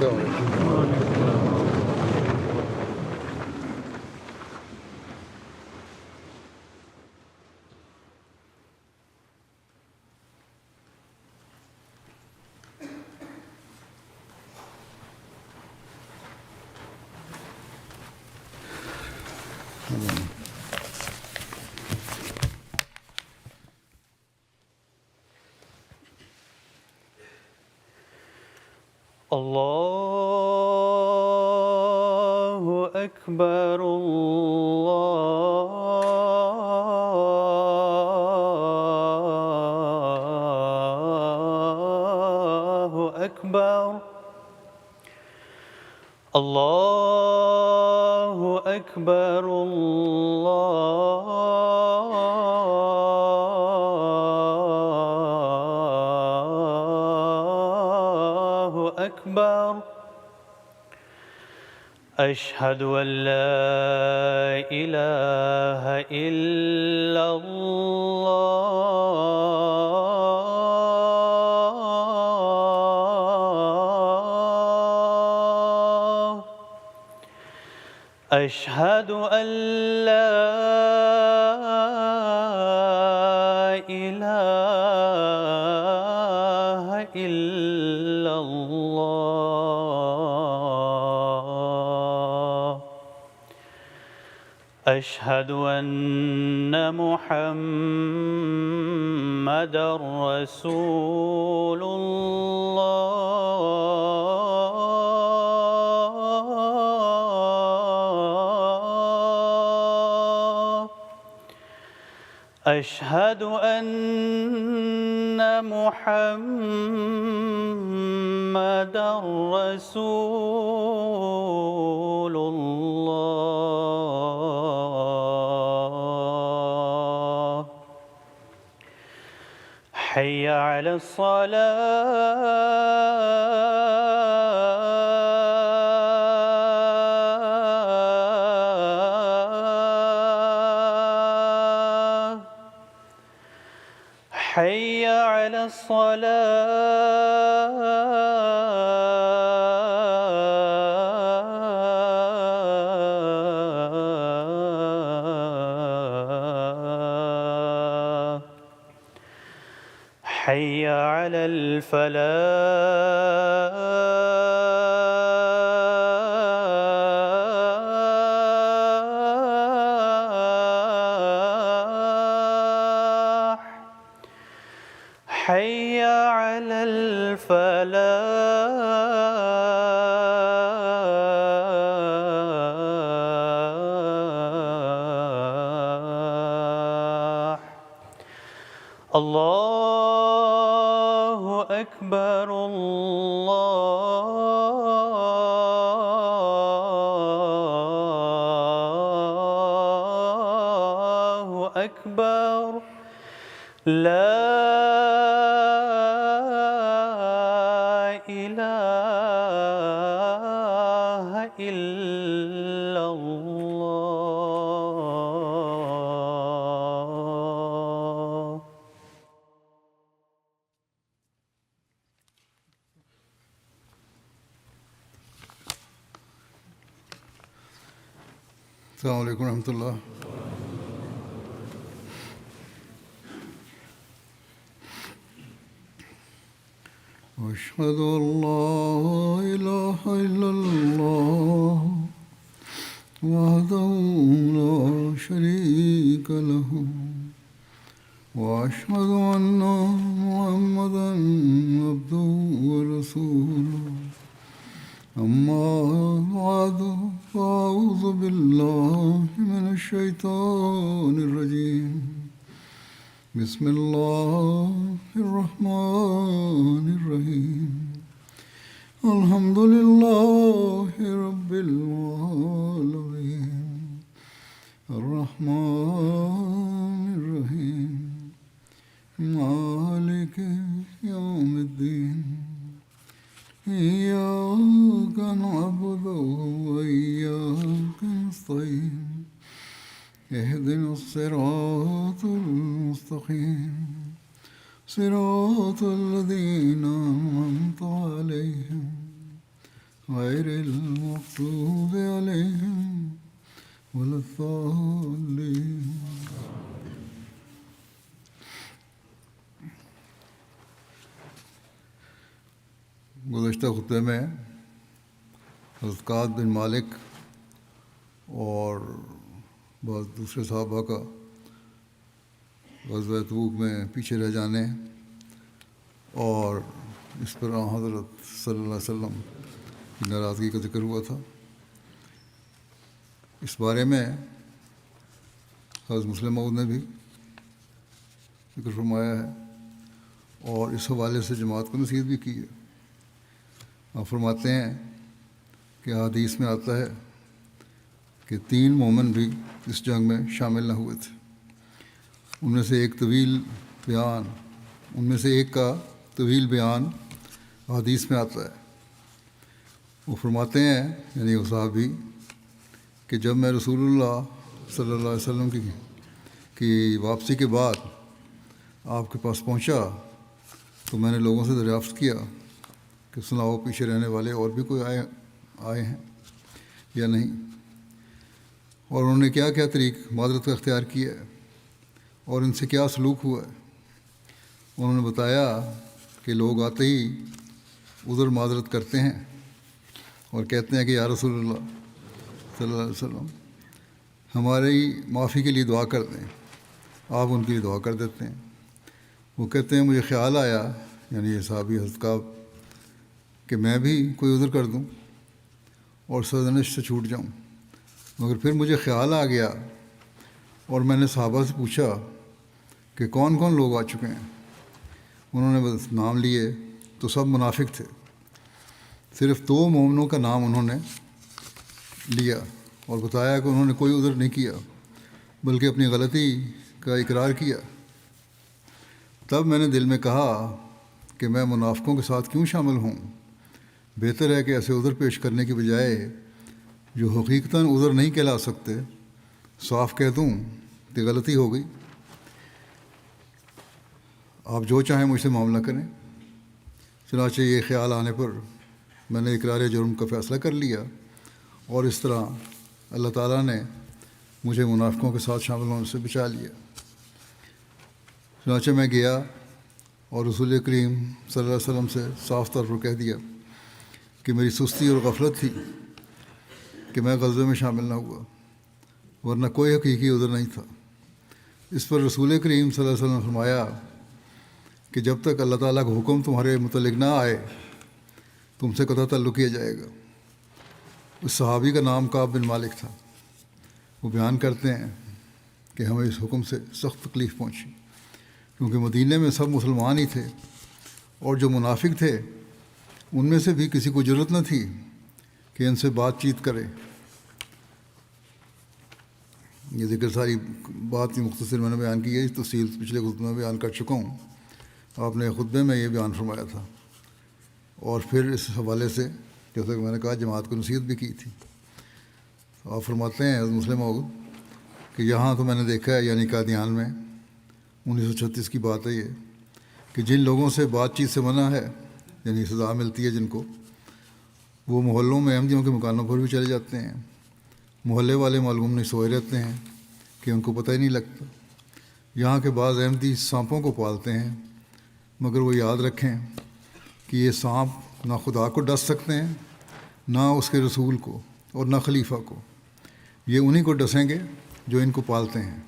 السلام علیکم. اللہ اکبر اللہ اکبر اللہ اکبر اللہ اکبر اشہد ان لا الہ الا اللہ اشہد ان لا الہ الا اللہ اشہد ان محمدا رسول اللہ اشہد ان محمدا رسول اللہ حی علی الصلاة حی علی الصلاة حی علی الفلاح حی علی الفلاح اللہ اکبر اللہ اکبر لا الہ الا اللہ. السلام علیکم ورحمۃ اللہ. أشهد أن لا إله إلا الله وحده لا شريك له وأشهد أن محمدا عبده ورسوله أما بعد فأعوذ بالله من الشيطان الرجيم بسم الله الرحمن الرحيم الحمد لله رب العالمين الرحمن الرحيم مالك يوم الدين إياك نعبد وإياك نستعين اهدنا الصراط المستقيم صراط الذين أنعمت عليهم غير المغضوب عليهم ولا الضالين. گزشتہ خطبے میں حضرت کعب بن مالک اور بعض دوسرے صحابہ کا غزوہ تبوک میں پیچھے رہ جانے اور اس پر حضرت صلی اللہ علیہ وسلم کی ناراضگی کا ذکر ہوا تھا. اس بارے میں حضرت مسلم موعود نے بھی ذکر فرمایا ہے اور اس حوالے سے جماعت کو نصیحت بھی کی ہے. آپ فرماتے ہیں کہ حدیث میں آتا ہے کہ 3 مومن بھی اس جنگ میں شامل نہ ہوئے تھے. ان میں سے ایک کا طویل بیان حدیث میں آتا ہے. وہ فرماتے ہیں یعنی وہ صحابی کہ جب میں رسول اللہ صلی اللہ علیہ وسلم کی واپسی کے بعد آپ کے پاس پہنچا تو میں نے لوگوں سے دریافت کیا کہ سناؤ پیچھے رہنے والے اور بھی کوئی آئے ہیں یا نہیں، اور انہوں نے کیا کیا طریق معذرت کا اختیار کیا ہے اور ان سے کیا سلوک ہوا ہے. انہوں نے بتایا کہ لوگ آتے ہی عذر معذرت کرتے ہیں اور کہتے ہیں کہ یا رسول اللہ صلی اللہ علیہ وسلم ہماری معافی کے لیے دعا کر دیں. آپ ان کے لیے دعا کر دیتے ہیں. وہ کہتے ہیں مجھے خیال آیا، یعنی یہ صحابی حضرت کعب، کہ میں بھی کوئی عذر کر دوں اور سرزنش سے چھوٹ جاؤں، مگر پھر مجھے خیال آ گیا اور میں نے صحابہ سے پوچھا کہ کون کون لوگ آ چکے ہیں. انہوں نے بس نام لیے تو سب منافق تھے. صرف 2 مومنوں کا نام انہوں نے لیا اور بتایا کہ انہوں نے کوئی عذر نہیں کیا بلکہ اپنی غلطی کا اقرار کیا. تب میں نے دل میں کہا کہ میں منافقوں کے ساتھ کیوں شامل ہوں. بہتر ہے کہ ایسے عذر پیش کرنے کے بجائے جو حقیقتاً عذر نہیں کہلا سکتے صاف کہہ دوں کہ غلطی ہو گئی، آپ جو چاہیں مجھ سے معاملہ کریں. چنانچہ یہ خیال آنے پر میں نے اقرار جرم کا فیصلہ کر لیا اور اس طرح اللہ تعالیٰ نے مجھے منافقوں کے ساتھ شامل ہونے سے بچا لیا. چنانچہ میں گیا اور رسول کریم صلی اللہ علیہ وسلم سے صاف طور پر کہہ دیا کہ میری سستی اور غفلت تھی کہ میں غزوے میں شامل نہ ہوا، ورنہ کوئی حقیقی عذر نہیں تھا. اس پر رسول کریم صلی اللہ علیہ وسلم نے فرمایا کہ جب تک اللہ تعالیٰ کا حکم تمہارے متعلق نہ آئے تم سے قطع تعلق کیا جائے گا. اس صحابی کا نام کعب بن مالک تھا. وہ بیان کرتے ہیں کہ ہمیں اس حکم سے سخت تکلیف پہنچی کیونکہ مدینے میں سب مسلمان ہی تھے اور جو منافق تھے ان میں سے بھی کسی کو جرأت نہ تھی کہ ان سے بات چیت کرے. یہ ذکر ساری بات کی مختصر میں نے بیان کی ہے، تفصیل پچھلے خطبے میں بیان کر چکا ہوں. آپ نے خطبے میں یہ بیان فرمایا تھا اور پھر اس حوالے سے جیسا کہ میں نے کہا جماعت کو نصیحت بھی کی تھی. آپ فرماتے ہیں حضرت مسلم موعود کہ یہاں تو میں نے دیکھا ہے، یعنی قادیان میں 1936 کی بات ہے یہ، کہ جن لوگوں سے بات چیت سے منع ہے، یعنی سزا ملتی ہے جن کو، وہ محلوں میں احمدیوں کے مکانوں پر بھی چلے جاتے ہیں. محلے والے معلوم نہیں سوئے رہتے ہیں کہ ان کو پتہ ہی نہیں لگتا. یہاں کے بعض احمدی سانپوں کو پالتے ہیں، مگر وہ یاد رکھیں کہ یہ سانپ نہ خدا کو ڈس سکتے ہیں، نہ اس کے رسول کو، اور نہ خلیفہ کو. یہ انہی کو ڈسیں گے جو ان کو پالتے ہیں.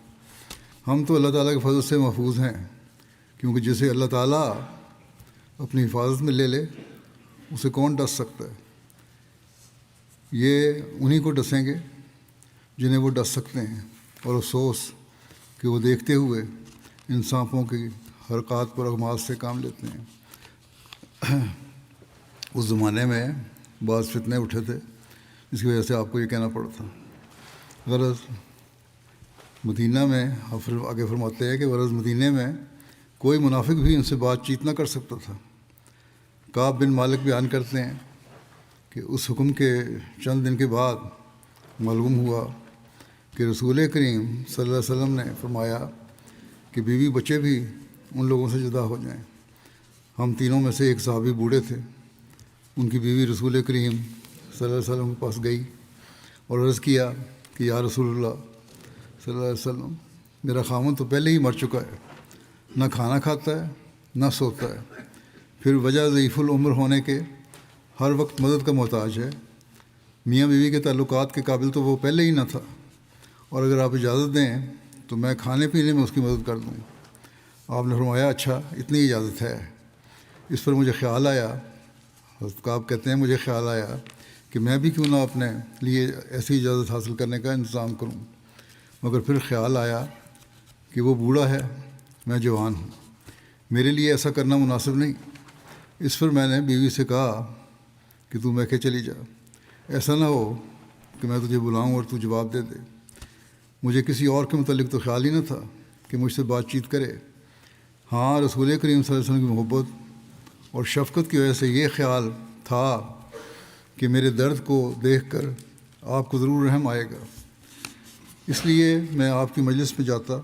ہم تو اللہ تعالیٰ کے فضل سے محفوظ ہیں، کیونکہ جسے اللہ تعالیٰ اپنی حفاظت میں لے لے اسے کون ڈس سکتا ہے. یہ انہی کو ڈسیں گے جنہیں وہ ڈس سکتے ہیں، اور افسوس کہ وہ دیکھتے ہوئے ان سانپوں کی حرکات پر اغماض سے کام لیتے ہیں. اس زمانے میں بعض فتنے اٹھے تھے جس کی وجہ سے آپ کو یہ کہنا پڑا تھا. غرض مدینہ میں آگے فرماتے ہیں کہ غرض مدینہ میں کوئی منافق بھی ان سے بات چیت نہ کر سکتا تھا. کعب بن مالک بیان کرتے ہیں کہ اس حکم کے چند دن کے بعد معلوم ہوا کہ رسول کریم صلی اللہ علیہ وسلم نے فرمایا کہ بیوی بچے بھی ان لوگوں سے جدا ہو جائیں. ہم تینوں میں سے ایک صحابی بوڑھے تھے، ان کی بیوی رسول کریم صلی اللہ علیہ وسلم کے پاس گئی اور عرض کیا کہ یا رسول اللہ صلی اللہ علیہ وسلم، میرا خامن تو پہلے ہی مر چکا ہے، نہ کھانا کھاتا ہے نہ سوتا ہے، پھر وجہ ضعیف العمر ہونے کے ہر وقت مدد کا محتاج ہے، میاں بیوی کے تعلقات کے قابل تو وہ پہلے ہی نہ تھا، اور اگر آپ اجازت دیں تو میں کھانے پینے میں اس کی مدد کر دوں۔ آپ نے فرمایا اچھا اتنی اجازت ہے۔ اس پر مجھے خیال آیا، حضرت کعب کہتے ہیں مجھے خیال آیا کہ میں بھی کیوں نہ اپنے لیے ایسی اجازت حاصل کرنے کا انتظام کروں، مگر پھر خیال آیا کہ وہ بوڑھا ہے، میں جوان ہوں، میرے لیے ایسا کرنا مناسب نہیں۔ اس پر میں نے بیوی سے کہا کہ تو میکے چلی جا، ایسا نہ ہو کہ میں تجھے بلاؤں اور تو جواب دے دے۔ مجھے کسی اور کے متعلق تو خیال ہی نہ تھا کہ مجھ سے بات چیت کرے۔ ہاں، رسول کریم صلی اللہ علیہ وسلم کی محبت اور شفقت کی وجہ سے یہ خیال تھا کہ میرے درد کو دیکھ کر آپ کو ضرور رحم آئے گا، اس لیے میں آپ کی مجلس میں جاتا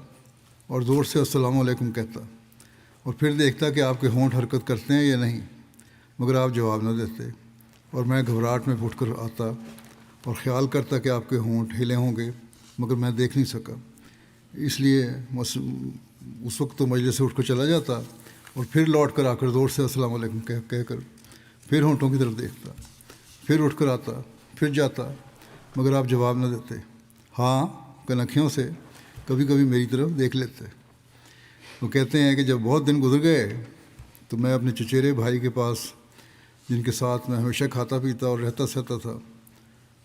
اور زور سے السلام علیکم کہتا، اور پھر دیکھتا کہ آپ کے ہونٹ حرکت کرتے ہیں یا نہیں، مگر آپ جواب نہ دیتے، اور میں گھبراہٹ میں اٹھ کر آتا اور خیال کرتا کہ آپ کے ہونٹ ہلے ہوں گے، مگر میں دیکھ نہیں سکا، اس لیے اس وقت تو مجلس سے اٹھ کر چلا جاتا اور پھر لوٹ کر آ کر زور سے السلام علیکم کہہ کر پھر ہونٹوں کی طرف دیکھتا، پھر اٹھ کر آتا، پھر جاتا، مگر آپ جواب نہ دیتے، ہاں کنکھیوں سے کبھی کبھی میری طرف دیکھ لیتے۔ وہ کہتے ہیں کہ جب بہت دن گزر گئے تو میں اپنے چچیرے بھائی کے پاس، جن کے ساتھ میں ہمیشہ کھاتا پیتا اور رہتا سہتا تھا،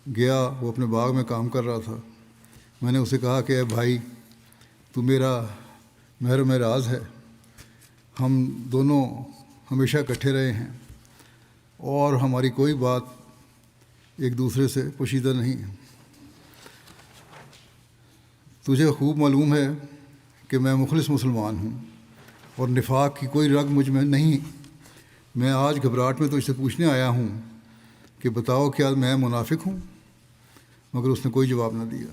گیا۔ وہ اپنے باغ میں کام کر رہا تھا۔ میں نے اسے کہا کہ اے بھائی، تو میرا محرم راز ہے، ہم دونوں ہمیشہ اکٹھے رہے ہیں اور ہماری کوئی بات ایک دوسرے سے پوشیدہ نہیں ہے۔ تجھے خوب معلوم ہے کہ میں مخلص مسلمان ہوں اور نفاق کی کوئی رگ مجھ میں نہیں۔ میں آج گھبراہٹ میں تجھ سے پوچھنے آیا ہوں کہ بتاؤ کیا میں منافق ہوں؟ مگر اس نے کوئی جواب نہ دیا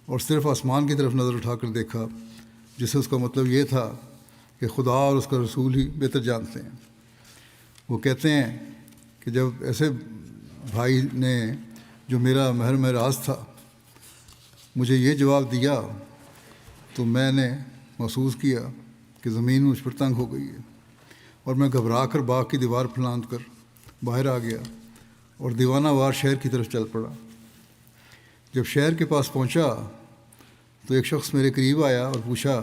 اور صرف آسمان کی طرف نظر اٹھا کر دیکھا، جس سے اس کا مطلب یہ تھا کہ خدا اور اس کا رسول ہی بہتر جانتے ہیں۔ وہ کہتے ہیں کہ جب ایسے بھائی نے جو میرا محرم راز تھا مجھے یہ جواب دیا تو میں نے محسوس کیا کہ زمین مجھ پر تنگ ہو گئی ہے، اور میں گھبرا کر باغ کی دیوار پھلانگ کر باہر آ گیا اور دیوانہ وار شہر کی طرف چل پڑا۔ جب شہر کے پاس پہنچا تو ایک شخص میرے قریب آیا اور پوچھا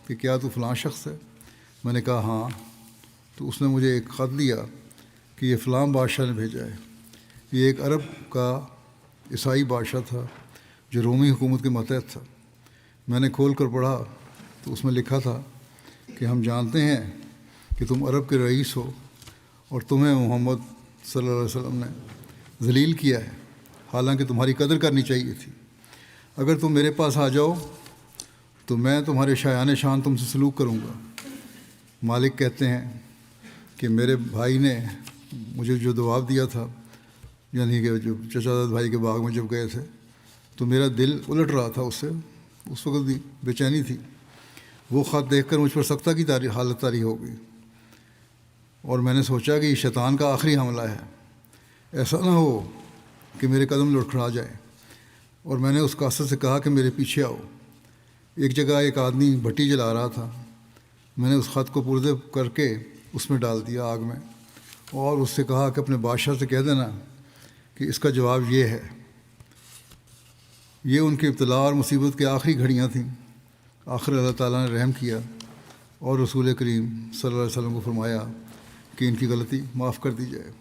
کہ کیا تو فلاں شخص ہے؟ میں نے کہا ہاں۔ تو اس نے مجھے ایک خط دیا کہ یہ فلاں بادشاہ نے بھیجا ہے۔ یہ ایک عرب کا عیسائی بادشاہ تھا جو رومی حکومت کے ماتحت تھا۔ میں نے کھول کر پڑھا تو اس میں لکھا تھا کہ ہم جانتے ہیں کہ تم عرب کے رئیس ہو اور تمہیں محمد صلی اللہ علیہ وسلم نے ذلیل کیا ہے، حالانکہ تمہاری قدر کرنی چاہیے تھی۔ اگر تم میرے پاس آ جاؤ تو میں تمہارے شایان شان تم سے سلوک کروں گا۔ مالک کہتے ہیں کہ میرے بھائی نے مجھے جو جواب دیا تھا، یعنی کہ جو چچا زاد بھائی کے باغ میں جب گئے تھے تو میرا دل الٹ رہا تھا، اس وقت بھی بے چینی تھی۔ وہ خط دیکھ کر مجھ پر سختہ کی حالت طاری ہو گئی اور میں نے سوچا کہ یہ شیطان کا آخری حملہ ہے، ایسا نہ ہو کہ میرے قدم لڑکھڑا جائے، اور میں نے اس قاصد سے کہا کہ میرے پیچھے آؤ۔ ایک جگہ ایک آدمی بھٹی جلا رہا تھا، میں نے اس خط کو پردے کر کے اس میں ڈال دیا آگ میں، اور اس سے کہا کہ اپنے بادشاہ سے کہہ دینا کہ اس کا جواب یہ ہے۔ یہ ان کی ابتلا اور مصیبت کی آخری گھڑیاں تھیں۔ آخر اللہ تعالیٰ نے رحم کیا اور رسول کریم صلی اللہ علیہ وسلم کو فرمایا کہ ان کی غلطی معاف کر دی جائے۔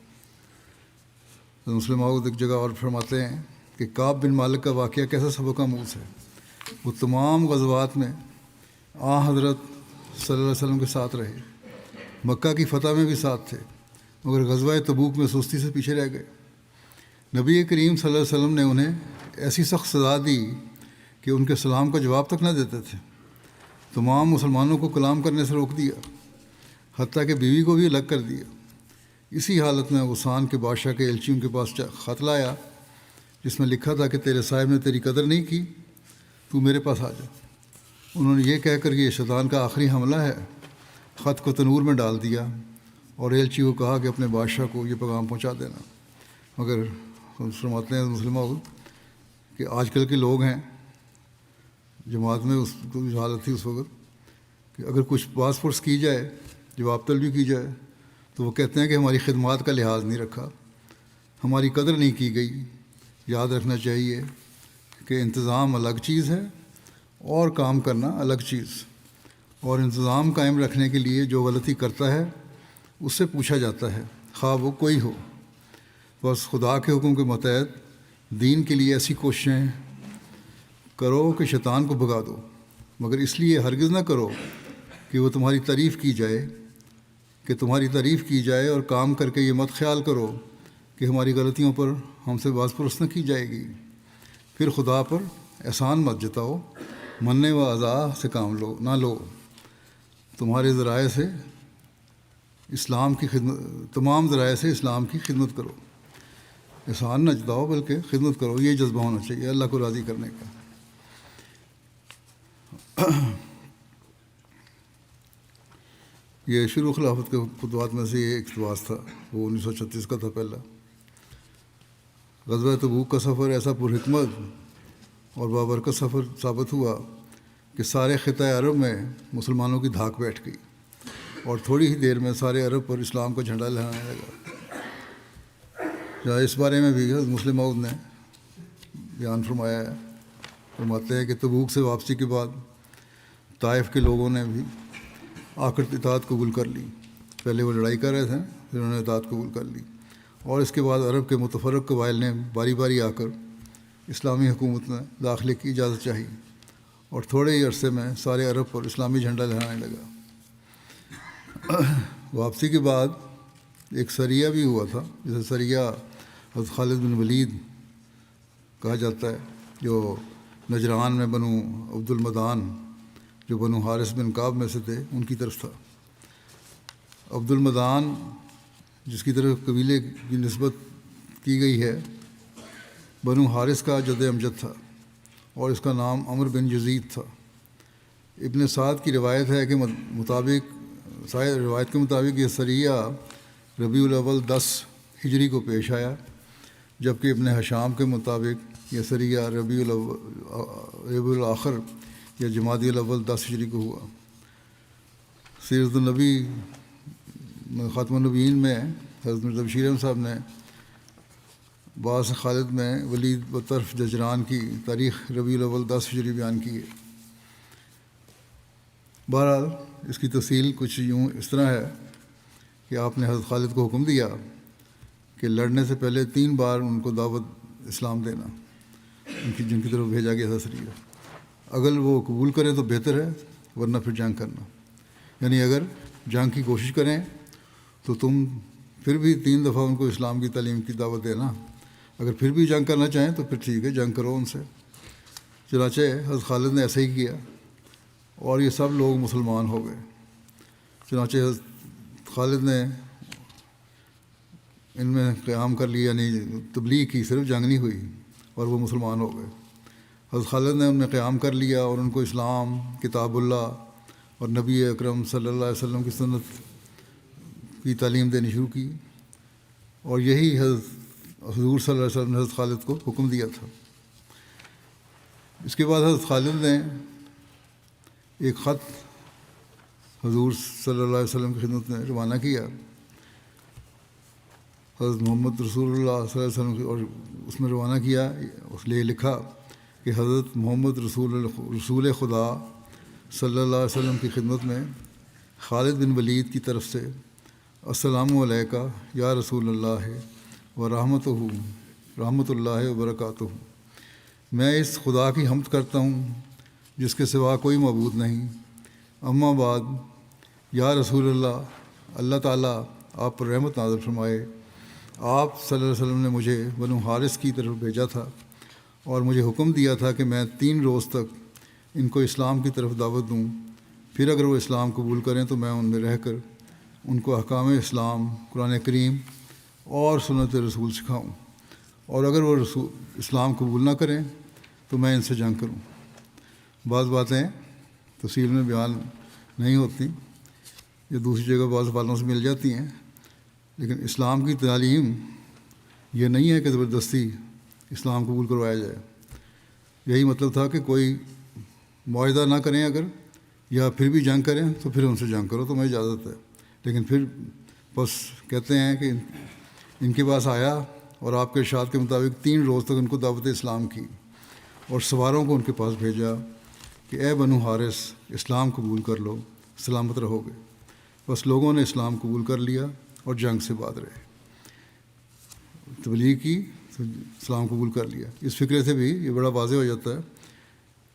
مسلم معود ایک جگہ اور فرماتے ہیں کہ کعب بن مالک کا واقعہ کیسا سبق آموز ہے۔ وہ تمام غزوات میں حضرت صلی اللہ علیہ وسلم کے ساتھ رہے، مکہ کی فتح میں بھی ساتھ تھے، مگر غزوہ تبوک میں سستی سے پیچھے رہ گئے۔ نبی کریم صلی اللہ علیہ وسلم نے انہیں ایسی سخت سزا دی کہ ان کے سلام کا جواب تک نہ دیتے تھے۔ تمام مسلمانوں کو کلام کرنے سے روک دیا، حتیٰ کہ بیوی کو بھی الگ کر دیا۔ اسی حالت میں غسان کے بادشاہ کے ایلچیوں کے پاس خط لایا جس میں لکھا تھا کہ تیرے صاحب نے تیری قدر نہیں کی، تو میرے پاس آ جا۔ انہوں نے یہ کہہ کر کہ یہ شیطان کا آخری حملہ ہے، خط کو تنور میں ڈال دیا اور ایلچی کو کہا کہ اپنے بادشاہ کو یہ پیغام پہنچا دینا، مگر فرماتے ہیں مسلمہ کہ آج کل کے لوگ ہیں جماعت میں، اس کو حالت تھی اس وقت کہ اگر کچھ پاس پرس کی جائے، جواب طلبی کی جائے، تو وہ کہتے ہیں کہ ہماری خدمات کا لحاظ نہیں رکھا، ہماری قدر نہیں کی گئی۔ یاد رکھنا چاہیے کہ انتظام الگ چیز ہے اور کام کرنا الگ چیز، اور انتظام قائم رکھنے کے لیے جو غلطی کرتا ہے اس سے پوچھا جاتا ہے، خواہ وہ کوئی ہو۔ بس خدا کے حکم کے متحد دین کے لیے ایسی کوششیں کرو کہ شیطان کو بھگا دو، مگر اس لیے ہرگز نہ کرو کہ وہ تمہاری تعریف کی جائے، اور کام کر کے یہ مت خیال کرو کہ ہماری غلطیوں پر ہم سے باز پرس نہ کی جائے گی۔ پھر خدا پر احسان مت جتاؤ، منع و اعضاء سے کام نہ لو، تمام ذرائع سے اسلام کی خدمت کرو۔ احسان نہ جتاؤ بلکہ خدمت کرو، یہ جذبہ ہونا چاہیے اللہ کو راضی کرنے کا۔ یہ شروع خلافت کے خطبات میں سے یہ اقتباس تھا، وہ 1936 کا تھا پہلا۔ غزوہ تبوک کا سفر ایسا پرحکمت اور بابرکت سفر ثابت ہوا کہ سارے خطۂ عرب میں مسلمانوں کی دھاک بیٹھ گئی، اور تھوڑی ہی دیر میں سارے عرب پر اسلام کا جھنڈا لہرانے لگا۔ جہاں اس بارے میں بھی حضرت مسلم موعود نے بیان فرمایا ہے، فرماتے ہیں کہ تبوک سے واپسی کے بعد طائف کے لوگوں نے بھی آ کر اطاعت قبول کر لی۔ پہلے وہ لڑائی کر رہے تھے، پھر انہوں نے اطاعت قبول کر لی، اور اس کے بعد عرب کے متفرق قبائل نے باری باری آ کر اسلامی حکومت میں داخلے کی اجازت چاہی، اور تھوڑے ہی عرصے میں سارے عرب پر اسلامی جھنڈا لہرانے لگا۔ واپسی کے بعد ایک سریہ بھی ہوا تھا، جسے سریہ حضرت خالد بن ولید کہا جاتا ہے، جو نجران میں بنو عبد المدان، جو بنو حارث بن کعب میں سے تھے، ان کی طرف تھا۔ عبد المدان جس کی طرف قبیلے کی نسبت کی گئی ہے، بنو حارث کا جد امجد تھا، اور اس کا نام عمر بن یزید تھا۔ ابن سعد کی روایت ہے کہ روایت کے مطابق یہ سریہ ربیع الاول 10 ہجری کو پیش آیا، جبکہ ابن حشام کے مطابق یہ سریہ ربیع الاخر یا جمادی الاول 10 ہجری کو ہوا۔ سیرت النبی خاتم النبیین میں حضرت مرزا بشیر احمد صاحب نے بعض خالد میں ولید و طرف ججران کی تاریخ ربیع الاول 10 ہجری بیان کی ہے۔ بہرحال اس کی تفصیل کچھ یوں اس طرح ہے کہ آپ نے حضرت خالد کو حکم دیا کہ لڑنے سے پہلے 3 بار ان کو دعوت اسلام دینا، جن کی طرف بھیجا گیا تھا سریہ۔ اگر وہ قبول کریں تو بہتر ہے، ورنہ پھر جنگ کرنا، یعنی اگر جنگ کی کوشش کریں تو تم پھر بھی 3 دفعہ ان کو اسلام کی تعلیم کی دعوت دینا، اگر پھر بھی جنگ کرنا چاہیں تو پھر ٹھیک ہے، جنگ کرو ان سے۔ چنانچہ حضرت خالد نے ایسا ہی کیا، اور یہ سب لوگ مسلمان ہو گئے۔ چنانچہ حضرت خالد نے ان میں قیام کر لیا، یعنی تبلیغ کی، صرف جنگ نہیں ہوئی، اور وہ مسلمان ہو گئے۔ حضرت خالد نے ان میں قیام کر لیا اور ان کو اسلام، کتاب اللہ اور نبی اکرم صلی اللہ علیہ وسلم کی سنت کی تعلیم دینی شروع کی، اور یہی حضور صلی اللہ علیہ وسلم نے حضرت خالد کو حکم دیا تھا۔ اس کے بعد حضرت خالد نے ایک خط حضور صلی اللہ علیہ وسلم کی خدمت میں روانہ کیا، حضرت محمد رسول اللہ صلی اللہ علیہ وسلم، اور اس میں روانہ کیا، اس لیے لکھا کہ حضرت محمد رسول خدا صلی اللہ علیہ وسلم کی خدمت میں خالد بن ولید کی طرف سے السلام علیکہ یا رسول اللہ و رحمۃ اللہ وبرکاتہ۔ میں اس خدا کی حمد کرتا ہوں جس کے سوا کوئی معبود نہیں، اما بعد، یا رسول اللہ، اللہ تعالیٰ آپ پر رحمت نازل فرمائے۔ آپ صلی اللہ علیہ وسلم نے مجھے بنو حارث کی طرف بھیجا تھا، اور مجھے حکم دیا تھا کہ میں 3 روز تک ان کو اسلام کی طرف دعوت دوں، پھر اگر وہ اسلام قبول کریں تو میں ان میں رہ کر ان کو احکام اسلام، قرآن کریم اور سنت رسول سکھاؤں، اور اگر وہ اسلام قبول نہ کریں تو میں ان سے جنگ کروں۔ بعض باتیں تفصیل میں بیان نہیں ہوتی، یہ دوسری جگہ بعض والوں سے مل جاتی ہیں، لیکن اسلام کی تعلیم یہ نہیں ہے کہ زبردستی اسلام قبول کروایا جائے. یہی مطلب تھا کہ کوئی معاہدہ نہ کریں اگر، یا پھر بھی جنگ کریں تو پھر ان سے جنگ کرو، تو میں اجازت ہے. لیکن پھر بس کہتے ہیں کہ ان کے پاس آیا اور آپ کے ارشاد کے مطابق 3 روز تک ان کو دعوت اسلام کی اور سواروں کو ان کے پاس بھیجا کہ اے بنو حارث اسلام قبول کر لو، سلامت رہو گے. بس لوگوں نے اسلام قبول کر لیا اور جنگ سے بعد رہے. تبلیغ کی تو اسلام قبول کر لیا. اس فکرے سے بھی یہ بڑا واضح ہو جاتا ہے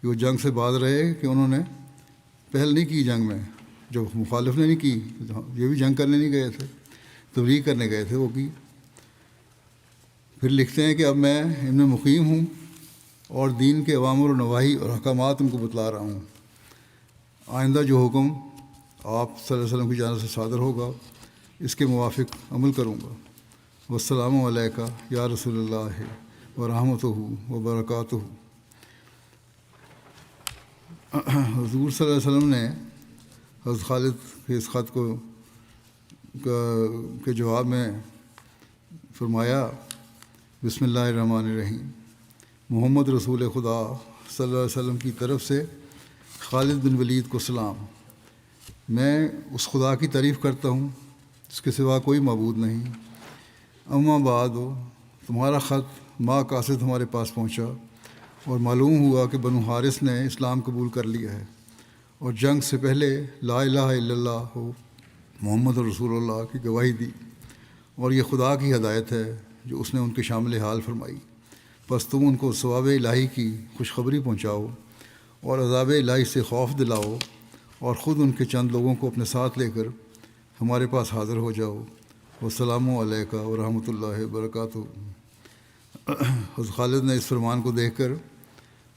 کہ وہ جنگ سے بعد رہے کہ انہوں نے پہل نہیں کی جنگ میں. جب مخالف نے نہیں کی، یہ بھی جنگ کرنے نہیں گئے تھے، تبلیغ کرنے گئے تھے، وہ کی. پھر لکھتے ہیں کہ اب میں ان میں مقیم ہوں اور دین کے اوامر و نواہی اور احکامات ان کو بتلا رہا ہوں. آئندہ جو حکم آپ صلی اللہ علیہ وسلم کی جانب سے صادر ہوگا اس کے موافق عمل کروں گا. والسلام علیکہ یا رسول اللہ ورحمتہ وبرکاتہ. حضور صلی اللہ علیہ وسلم نے حضرت خالد کے اس خط کے جواب میں فرمایا بسم اللہ الرحمن الرحیم. محمد رسول خدا صلی اللہ علیہ وسلم کی طرف سے خالد بن ولید کو سلام. میں اس خدا کی تعریف کرتا ہوں جس کے سوا کوئی معبود نہیں. اما بعد تمہارا خط ما قاصد ہمارے پاس پہنچا اور معلوم ہوا کہ بنو حارث نے اسلام قبول کر لیا ہے اور جنگ سے پہلے لا الہ الا اللہ ہو محمد رسول اللہ کی گواہی دی، اور یہ خدا کی ہدایت ہے جو اس نے ان کے شامل حال فرمائی. بس تم ان کو ثواب الہی کی خوشخبری پہنچاؤ اور عذاب الہی سے خوف دلاؤ، اور خود ان کے چند لوگوں کو اپنے ساتھ لے کر ہمارے پاس حاضر ہو جاؤ. والسلام علیکہ ورحمۃ اللہ وبرکاتہ. حضرت خالد نے اس فرمان کو دیکھ کر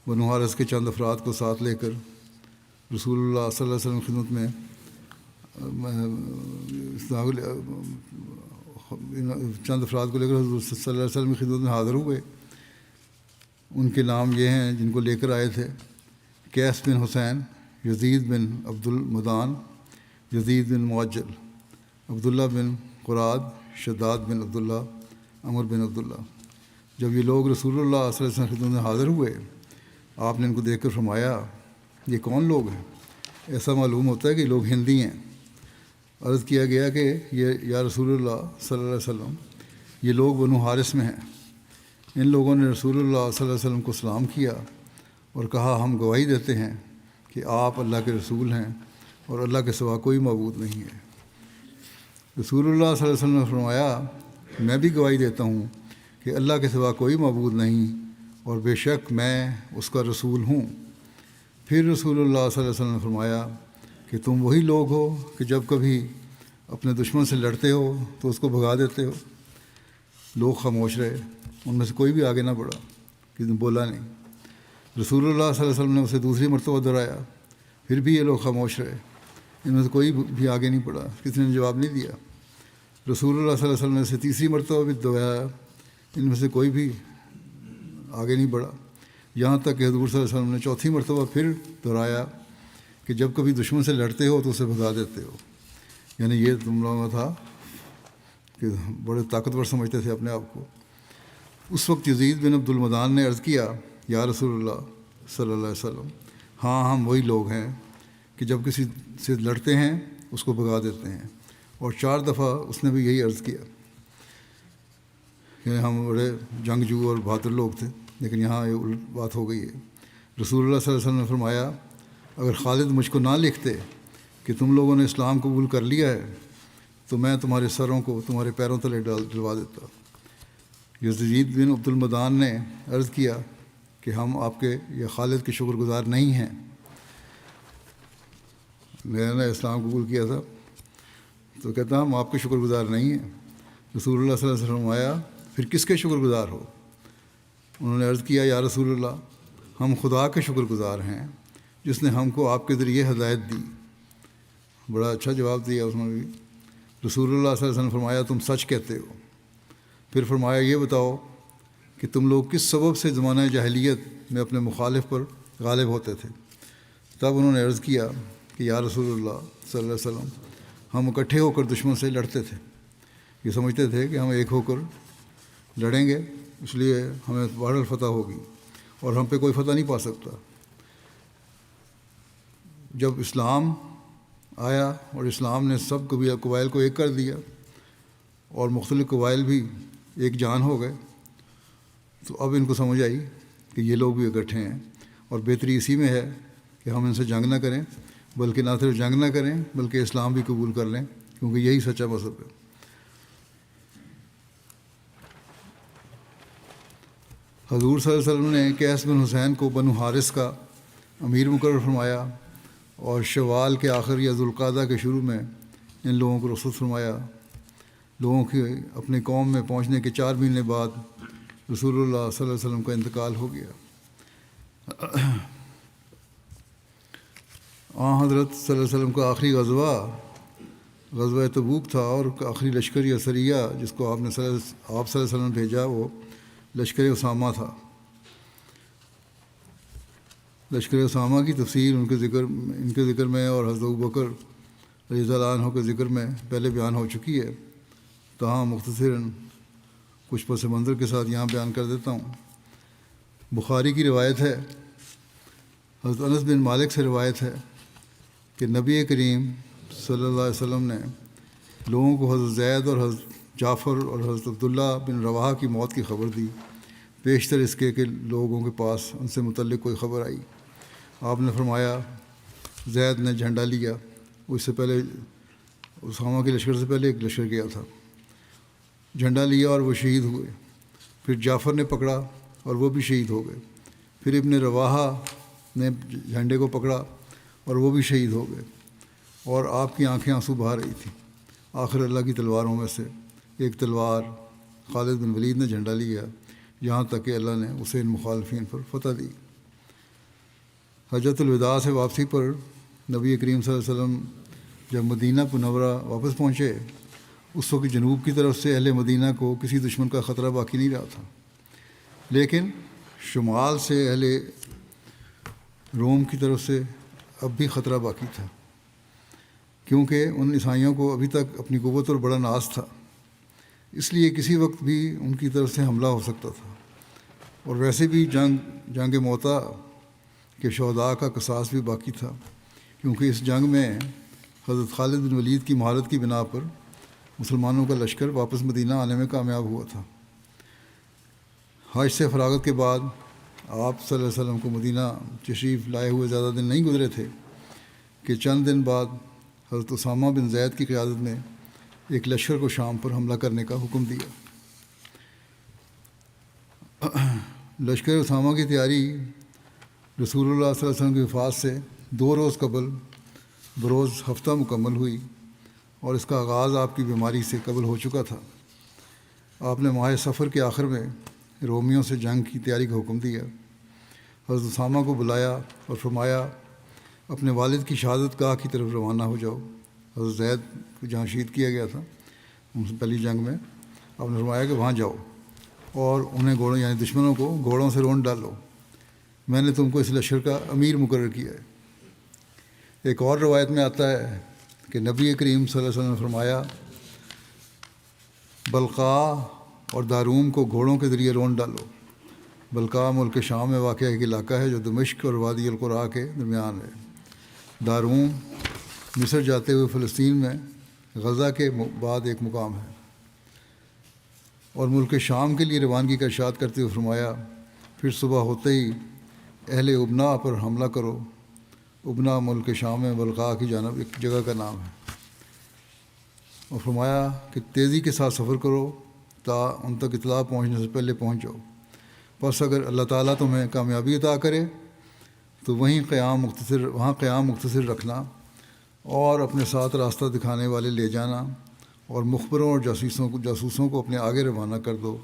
بنو حارث کے چند افراد کو ساتھ لے کر رسول اللہ صلی اللہ علیہ وسلم کی خدمت میں چند افراد کو لے کر حضور صلی اللہ علیہ وسلم کی خدمت میں حاضر ہوئے. ان کے نام یہ ہیں جن کو لے کر آئے تھے: قیس بن حسین، یزید بن عبد المدان، یزید بن معجل، عبداللہ بن قراد، شداد بن عبداللہ، عمر بن عبداللہ. جب یہ لوگ رسول اللہ صلی اللہ علیہ وسلم کی خدمت میں حاضر ہوئے، آپ نے ان کو دیکھ کر فرمایا یہ کون لوگ ہیں؟ ایسا معلوم ہوتا ہے کہ لوگ ہندی ہیں. عرض کیا گیا کہ یہ یا رسول اللہ صلی اللہ علیہ وسلم یہ لوگ بنو حارث میں ہیں. ان لوگوں نے رسول اللہ صلی اللہ علیہ وسلم کو سلام کیا اور کہا ہم گواہی دیتے ہیں کہ آپ اللہ کے رسول ہیں اور اللہ کے سوا کوئی معبود نہیں ہے. رسول اللہ صلی اللہ علیہ وسلم نے فرمایا میں بھی گواہی دیتا ہوں کہ اللہ کے سوا کوئی معبود نہیں اور بے شک میں اس کا رسول ہوں. پھر رسول اللہ صلی اللہ علیہ وسلم نے فرمایا کہ تم وہی لوگ ہو کہ جب کبھی اپنے دشمن سے لڑتے ہو تو اس کو بھگا دیتے ہو. لوگ خاموش رہے، ان میں سے کوئی بھی آگے نہ بڑھا، کسی نے بولا نہیں. رسول اللہ صلی اللہ علیہ وسلم نے اسے دوسری مرتبہ دہرایا، پھر بھی یہ لوگ خاموش رہے، ان میں سے کوئی بھی آگے نہیں بڑھا، کسی نے جواب نہیں دیا. رسول اللہ صلی اللہ علیہ وسلم نے اسے تیسری مرتبہ بھی دہرایا، ان میں سے کوئی بھی آگے نہیں بڑھا. یہاں تک کہ حضور صلی اللہ علیہ وسلم نے چوتھی مرتبہ پھر دہرایا کہ جب کبھی دشمن سے لڑتے ہو تو اسے بھگا دیتے ہو. یعنی یہ تم لوگوں میں تھا کہ بڑے طاقتور سمجھتے تھے اپنے آپ کو. اس وقت یزید بن عبد المدان نے عرض کیا یا رسول اللہ صلی اللہ علیہ وسلم ہاں ہم وہی لوگ ہیں کہ جب کسی سے لڑتے ہیں اس کو بھگا دیتے ہیں. اور 4 دفعہ اس نے بھی یہی عرض کیا کہ ہم بڑے جنگجو اور بہادر لوگ تھے، لیکن یہاں یہ الٹ بات ہو گئی ہے. رسول اللہ صلی اللہ علیہ وسلم نے فرمایا اگر خالد مجھ کو نہ لکھتے کہ تم لوگوں نے اسلام قبول کر لیا ہے تو میں تمہارے سروں کو تمہارے پیروں تلے ڈلوا دیتا. یزید بن عبد المدان نے عرض کیا کہ ہم آپ کے یا خالد کے شکر گزار نہیں ہیں. میں نے اسلام قبول کیا تھا تو کہتا ہم آپ کے شکر گزار نہیں ہیں. رسول اللہ صلی اللہ علیہ وسلم آیا پھر کس کے شکر گزار ہو؟ انہوں نے عرض کیا یا رسول اللہ ہم خدا کے شکر گزار ہیں جس نے ہم کو آپ کے ذریعے ہدایت دی. بڑا اچھا جواب دیا اس نے بھی. رسول اللہ صلی اللہ علیہ وسلم نے فرمایا تم سچ کہتے ہو. پھر فرمایا یہ بتاؤ کہ تم لوگ کس سبب سے زمانہ جاہلیت میں اپنے مخالف پر غالب ہوتے تھے؟ تب انہوں نے عرض کیا کہ یا رسول اللہ صلی اللہ علیہ وسلم ہم اکٹھے ہو کر دشمن سے لڑتے تھے. یہ سمجھتے تھے کہ ہم ایک ہو کر لڑیں گے، اس لیے ہمیں بہرحال فتح ہوگی اور ہم پہ کوئی فتح نہیں پا سکتا۔ جب اسلام آیا اور اسلام نے سب قبائل کو ایک کر دیا اور مختلف قبائل بھی ایک جان ہو گئے، تو اب ان کو سمجھ آئی کہ یہ لوگ بھی اکٹھے ہیں، اور بہتری اسی میں ہے کہ ہم ان سے جنگ نہ کریں، بلکہ نہ صرف جنگ نہ کریں بلکہ اسلام بھی قبول کر لیں، کیونکہ یہی سچا مذہب ہے۔ حضور صلی اللہ علیہ وسلم نے قیس بن حسین کو بنو حارث کا امیر مقرر فرمایا، اور شوال کے آخر یا ذوالقعدہ کے شروع میں ان لوگوں کو رخصت فرمایا۔ لوگوں کے اپنے قوم میں پہنچنے کے 4 مہینے بعد رسول اللہ صلی اللہ علیہ وسلم کا انتقال ہو گیا۔ حضرت صلی اللہ علیہ وسلم کا آخری غزوہ تبوک تھا، اور آخری لشکر یا سریہ جس کو آپ صلی اللہ علیہ وسلم نے بھیجا وہ لشکر اسامہ تھا۔ لشکر اسامہ کی تفصیل ان کے ذکر میں اور حضرت ابوبکر رضی اللہ عنہ کے ذکر میں پہلے بیان ہو چکی ہے، تاہم مختصراً کچھ پس منظر کے ساتھ یہاں بیان کر دیتا ہوں۔ بخاری کی روایت ہے، حضرت انس بن مالک سے روایت ہے کہ نبی کریم صلی اللہ علیہ وسلم نے لوگوں کو حضرت زید اور حضرت جعفر اور حضرت عبداللہ بن رواحہ کی موت کی خبر دی، بیشتر اس کے کہ لوگوں کے پاس ان سے متعلق کوئی خبر آئی۔ آپ نے فرمایا زید نے جھنڈا لیا، اس سے پہلے اسامہ کے لشکر سے پہلے ایک لشکر گیا تھا، جھنڈا لیا اور وہ شہید ہوئے۔ پھر جعفر نے پکڑا اور وہ بھی شہید ہو گئے۔ پھر ابن رواحہ نے جھنڈے کو پکڑا اور وہ بھی شہید ہو گئے، اور آپ کی آنکھیں آنسو بہا رہی تھیں۔ آخر اللہ کی تلواروں میں سے ایک تلوار خالد بن ولید نے جھنڈا لیا، یہاں تک کہ اللہ نے اسے ان مخالفین پر فتح دی۔ حجۃ الوداع سے واپسی پر نبی کریم صلی اللہ علیہ وسلم جب مدینہ منورہ واپس پہنچے، اس وقت جنوب کی طرف سے اہل مدینہ کو کسی دشمن کا خطرہ باقی نہیں رہا تھا، لیکن شمال سے اہل روم کی طرف سے اب بھی خطرہ باقی تھا، کیونکہ ان عیسائیوں کو ابھی تک اپنی قوت اور بڑا ناز تھا، اس لیے کسی وقت بھی ان کی طرف سے حملہ ہو سکتا تھا۔ اور ویسے بھی جنگ موتا کے شہداء کا قصاص بھی باقی تھا، کیونکہ اس جنگ میں حضرت خالد بن ولید کی مہارت کی بنا پر مسلمانوں کا لشکر واپس مدینہ آنے میں کامیاب ہوا تھا۔ حج سے فراغت کے بعد آپ صلی اللہ علیہ وسلم کو مدینہ تشریف لائے ہوئے زیادہ دن نہیں گزرے تھے کہ چند دن بعد حضرت اسامہ بن زید کی قیادت میں ایک لشکر کو شام پر حملہ کرنے کا حکم دیا۔ لشکر اسامہ کی تیاری رسول اللہ صلی اللہ علیہ وسلم کی وفات سے 2 روز قبل بروز ہفتہ مکمل ہوئی، اور اس کا آغاز آپ کی بیماری سے قبل ہو چکا تھا۔ آپ نے ماہ سفر کے آخر میں رومیوں سے جنگ کی تیاری کا حکم دیا۔ حضرت اسامہ کو بلایا اور فرمایا اپنے والد کی شہادت گاہ کی طرف روانہ ہو جاؤ۔ حضرت زید کو جہاں شہید کیا گیا تھا ان سے پہلی جنگ میں، آپ نے فرمایا کہ وہاں جاؤ اور انہیں گھوڑوں یعنی دشمنوں کو گھوڑوں سے رونڈ ڈالو، میں نے تم کو اس لشکر کا امیر مقرر کیا ہے۔ ایک اور روایت میں آتا ہے کہ نبی کریم صلی اللہ علیہ وسلم نے فرمایا بلقاء اور داروم کو گھوڑوں کے ذریعے رونڈ ڈالو۔ بلقاء ملک شام میں واقع ایک علاقہ ہے جو دمشق اور وادی القرا کے درمیان ہے۔ داروم مصر جاتے ہوئے فلسطین میں غزہ کے بعد ایک مقام ہے۔ اور ملک شام کے لیے روانگی کا ارشاد کرتے ہوئے فرمایا پھر صبح ہوتے ہی اہل ابنا پر حملہ کرو۔ ابنا ملک شام میں بلقاء کی جانب ایک جگہ کا نام ہے۔ اور فرمایا کہ تیزی کے ساتھ سفر کرو تا ان تک اطلاع پہنچنے سے پہلے پہنچ جاؤ، بس اگر اللہ تعالیٰ تمہیں کامیابی عطا کرے تو وہاں قیام مختصر رکھنا اور اپنے ساتھ راستہ دکھانے والے لے جانا، اور مخبروں اور جاسوسوں کو اپنے آگے روانہ کر دو۔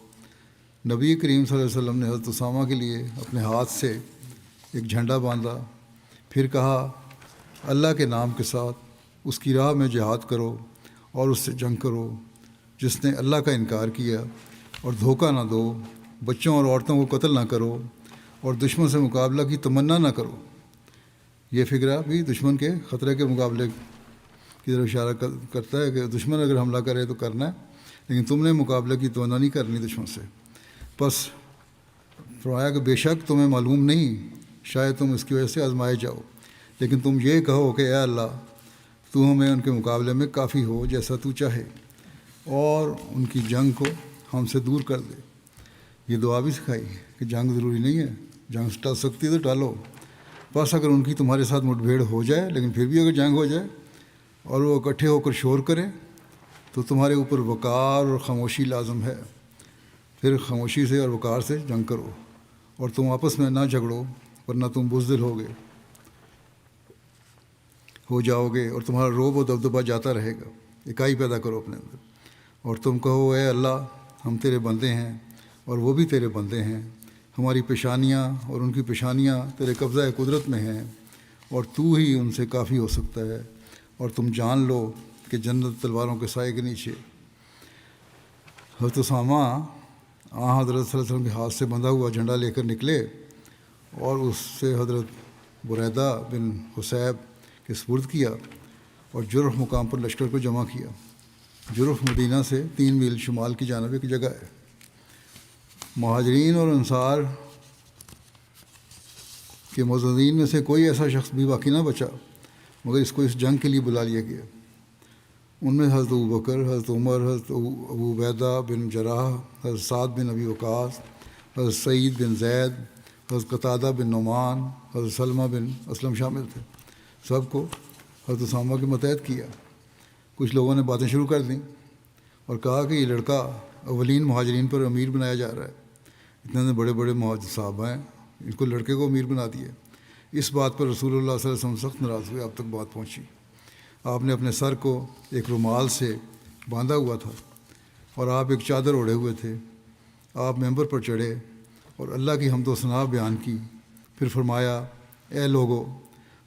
نبی کریم صلی اللہ علیہ وسلم نے حضرت اسامہ کے لیے اپنے ہاتھ سے ایک جھنڈا باندھا، پھر کہا اللہ کے نام کے ساتھ اس کی راہ میں جہاد کرو اور اس سے جنگ کرو جس نے اللہ کا انکار کیا، اور دھوکہ نہ دو، بچوں اور عورتوں کو قتل نہ کرو، اور دشمن سے مقابلہ کی تمنا نہ کرو۔ یہ فقرہ بھی دشمن کے خطرے کے مقابلے کی طرف اشارہ کرتا ہے کہ دشمن اگر حملہ کرے تو کرنا ہے، لیکن تم نے مقابلے کی تمنا نہیں کرنی دشمن سے۔ پس فرمایا کہ بے شک تمہیں معلوم نہیں، شاید تم اس کی وجہ سے آزمائے جاؤ، لیکن تم یہ کہو کہ اے اللہ تو ہمیں ان کے مقابلے میں کافی ہو جیسا تو چاہے، اور ان کی جنگ کو ہم سے دور کر دے۔ یہ دعا بھی سکھائی کہ جنگ ضروری نہیں ہے، جنگ ٹل سکتی ہے تو ٹالو، بس اگر ان کی تمہارے ساتھ مٹ بھیڑ ہو جائے، لیکن پھر بھی اگر جنگ ہو جائے اور وہ اکٹھے ہو کر شور کریں تو تمہارے اوپر وقار اور خاموشی لازم ہے، پھر خاموشی سے اور وقار سے جنگ کرو، اور تم آپس میں نہ جھگڑو ورنہ تم بزدل ہو جاؤ گے اور تمہارا روب و دبدبہ جاتا رہے گا۔ اکائی پیدا کرو اپنے اندر، اور تم کہو اے اللہ ہم تیرے بندے ہیں اور وہ بھی تیرے بندے ہیں، ہماری پیشانیاں اور ان کی پیشانیاں تیرے قبضہ قدرت میں ہیں، اور تو ہی ان سے کافی ہو سکتا ہے، اور تم جان لو کہ جنت تلواروں کے سائے کے نیچے۔ حضرت اسامہ حضرت صلی اللہ علیہ وسلم کے ہاتھ سے بندھا ہوا جھنڈا لے کر نکلے اور اس سے حضرت بریدہ بن حصیب کے سپرد کیا اور جرف مقام پر لشکر کو جمع کیا۔ جرف مدینہ سے 3 میل شمال کی جانب ایک جگہ ہے۔ مہاجرین اور انصار کے معززین میں سے کوئی ایسا شخص بھی باقی نہ بچا مگر اس کو اس جنگ کے لیے بلا لیا گیا۔ ان میں حضرت ابوبکر، حضرت عمر، حضرت ابو عبیدہ بن جراح، حضرت سعد بن ابی وقاص، حضرت سعید بن زید، حضرت قتادہ بن نعمان، حضرت سلمہ بن اسلم شامل تھے۔ سب کو حضرت اسامہ کے متحد کیا۔ کچھ لوگوں نے باتیں شروع کر دیں اور کہا کہ یہ لڑکا اولین مہاجرین پر امیر بنایا جا رہا ہے، اتنے بڑے بڑے صحابہ ہیں، ان کو لڑکے کو امیر بنا دیا۔ اس بات پر رسول اللہ صلی اللہ علیہ وسلم سخت ناراض ہوئے۔ اب تک بات پہنچی، آپ نے اپنے سر کو ایک رومال سے باندھا ہوا تھا اور آپ ایک چادر اوڑھے ہوئے تھے۔ آپ ممبر پر چڑھے اور اللہ کی حمد و ثنا بیان کی، پھر فرمایا اے لوگو،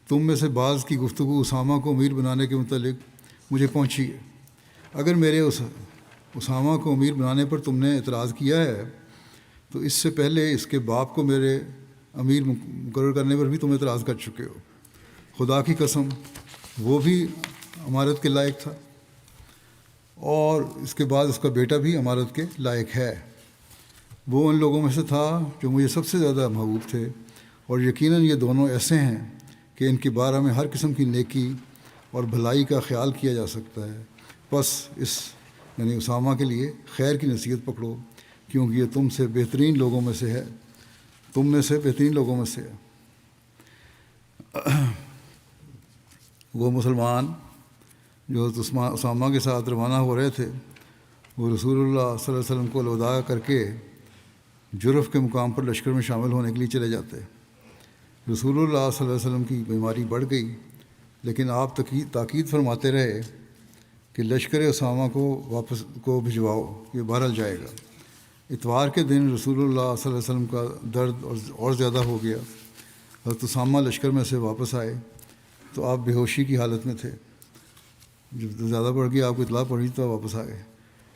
تم میں سے بعض کی گفتگو اسامہ کو امیر بنانے کے متعلق مجھے پہنچی ہے۔ اگر میرے اسامہ کو امیر بنانے پر تم نے اعتراض کیا ہے تو اس سے پہلے اس کے باپ کو میرے امیر مقرر کرنے پر بھی تم اعتراض کر چکے ہو۔ خدا کی قسم وہ بھی امارت کے لائق تھا، اور اس کے بعد اس کا بیٹا بھی امارت کے لائق ہے۔ وہ ان لوگوں میں سے تھا جو مجھے سب سے زیادہ محبوب تھے، اور یقیناً یہ دونوں ایسے ہیں کہ ان کے بارے میں ہر قسم کی نیکی اور بھلائی کا خیال کیا جا سکتا ہے۔ بس اس یعنی اسامہ کے لیے خیر کی نصیحت پکڑو، کیونکہ یہ تم سے بہترین لوگوں میں سے ہے، تم میں سے بہترین لوگوں میں سے ہے۔ وہ مسلمان جو اسامہ کے ساتھ روانہ ہو رہے تھے، وہ رسول اللہ صلی اللہ علیہ وسلم کو الوداع کر کے جرف کے مقام پر لشکر میں شامل ہونے کے لیے چلے جاتے۔ رسول اللہ صلی اللہ علیہ وسلم کی بیماری بڑھ گئی، لیکن آپ تاکید فرماتے رہے کہ لشکر اسامہ کو بھجواؤ، یہ بہرحال جائے گا۔ اتوار کے دن رسول اللہ صلی اللہ علیہ وسلم کا درد اور زیادہ ہو گیا۔ حضرت اسامہ لشکر میں سے واپس آئے تو آپ بے ہوشی کی حالت میں تھے۔ جب زیادہ بڑھ گیا، آپ کو اطلاع پڑی تو واپس آ گئے۔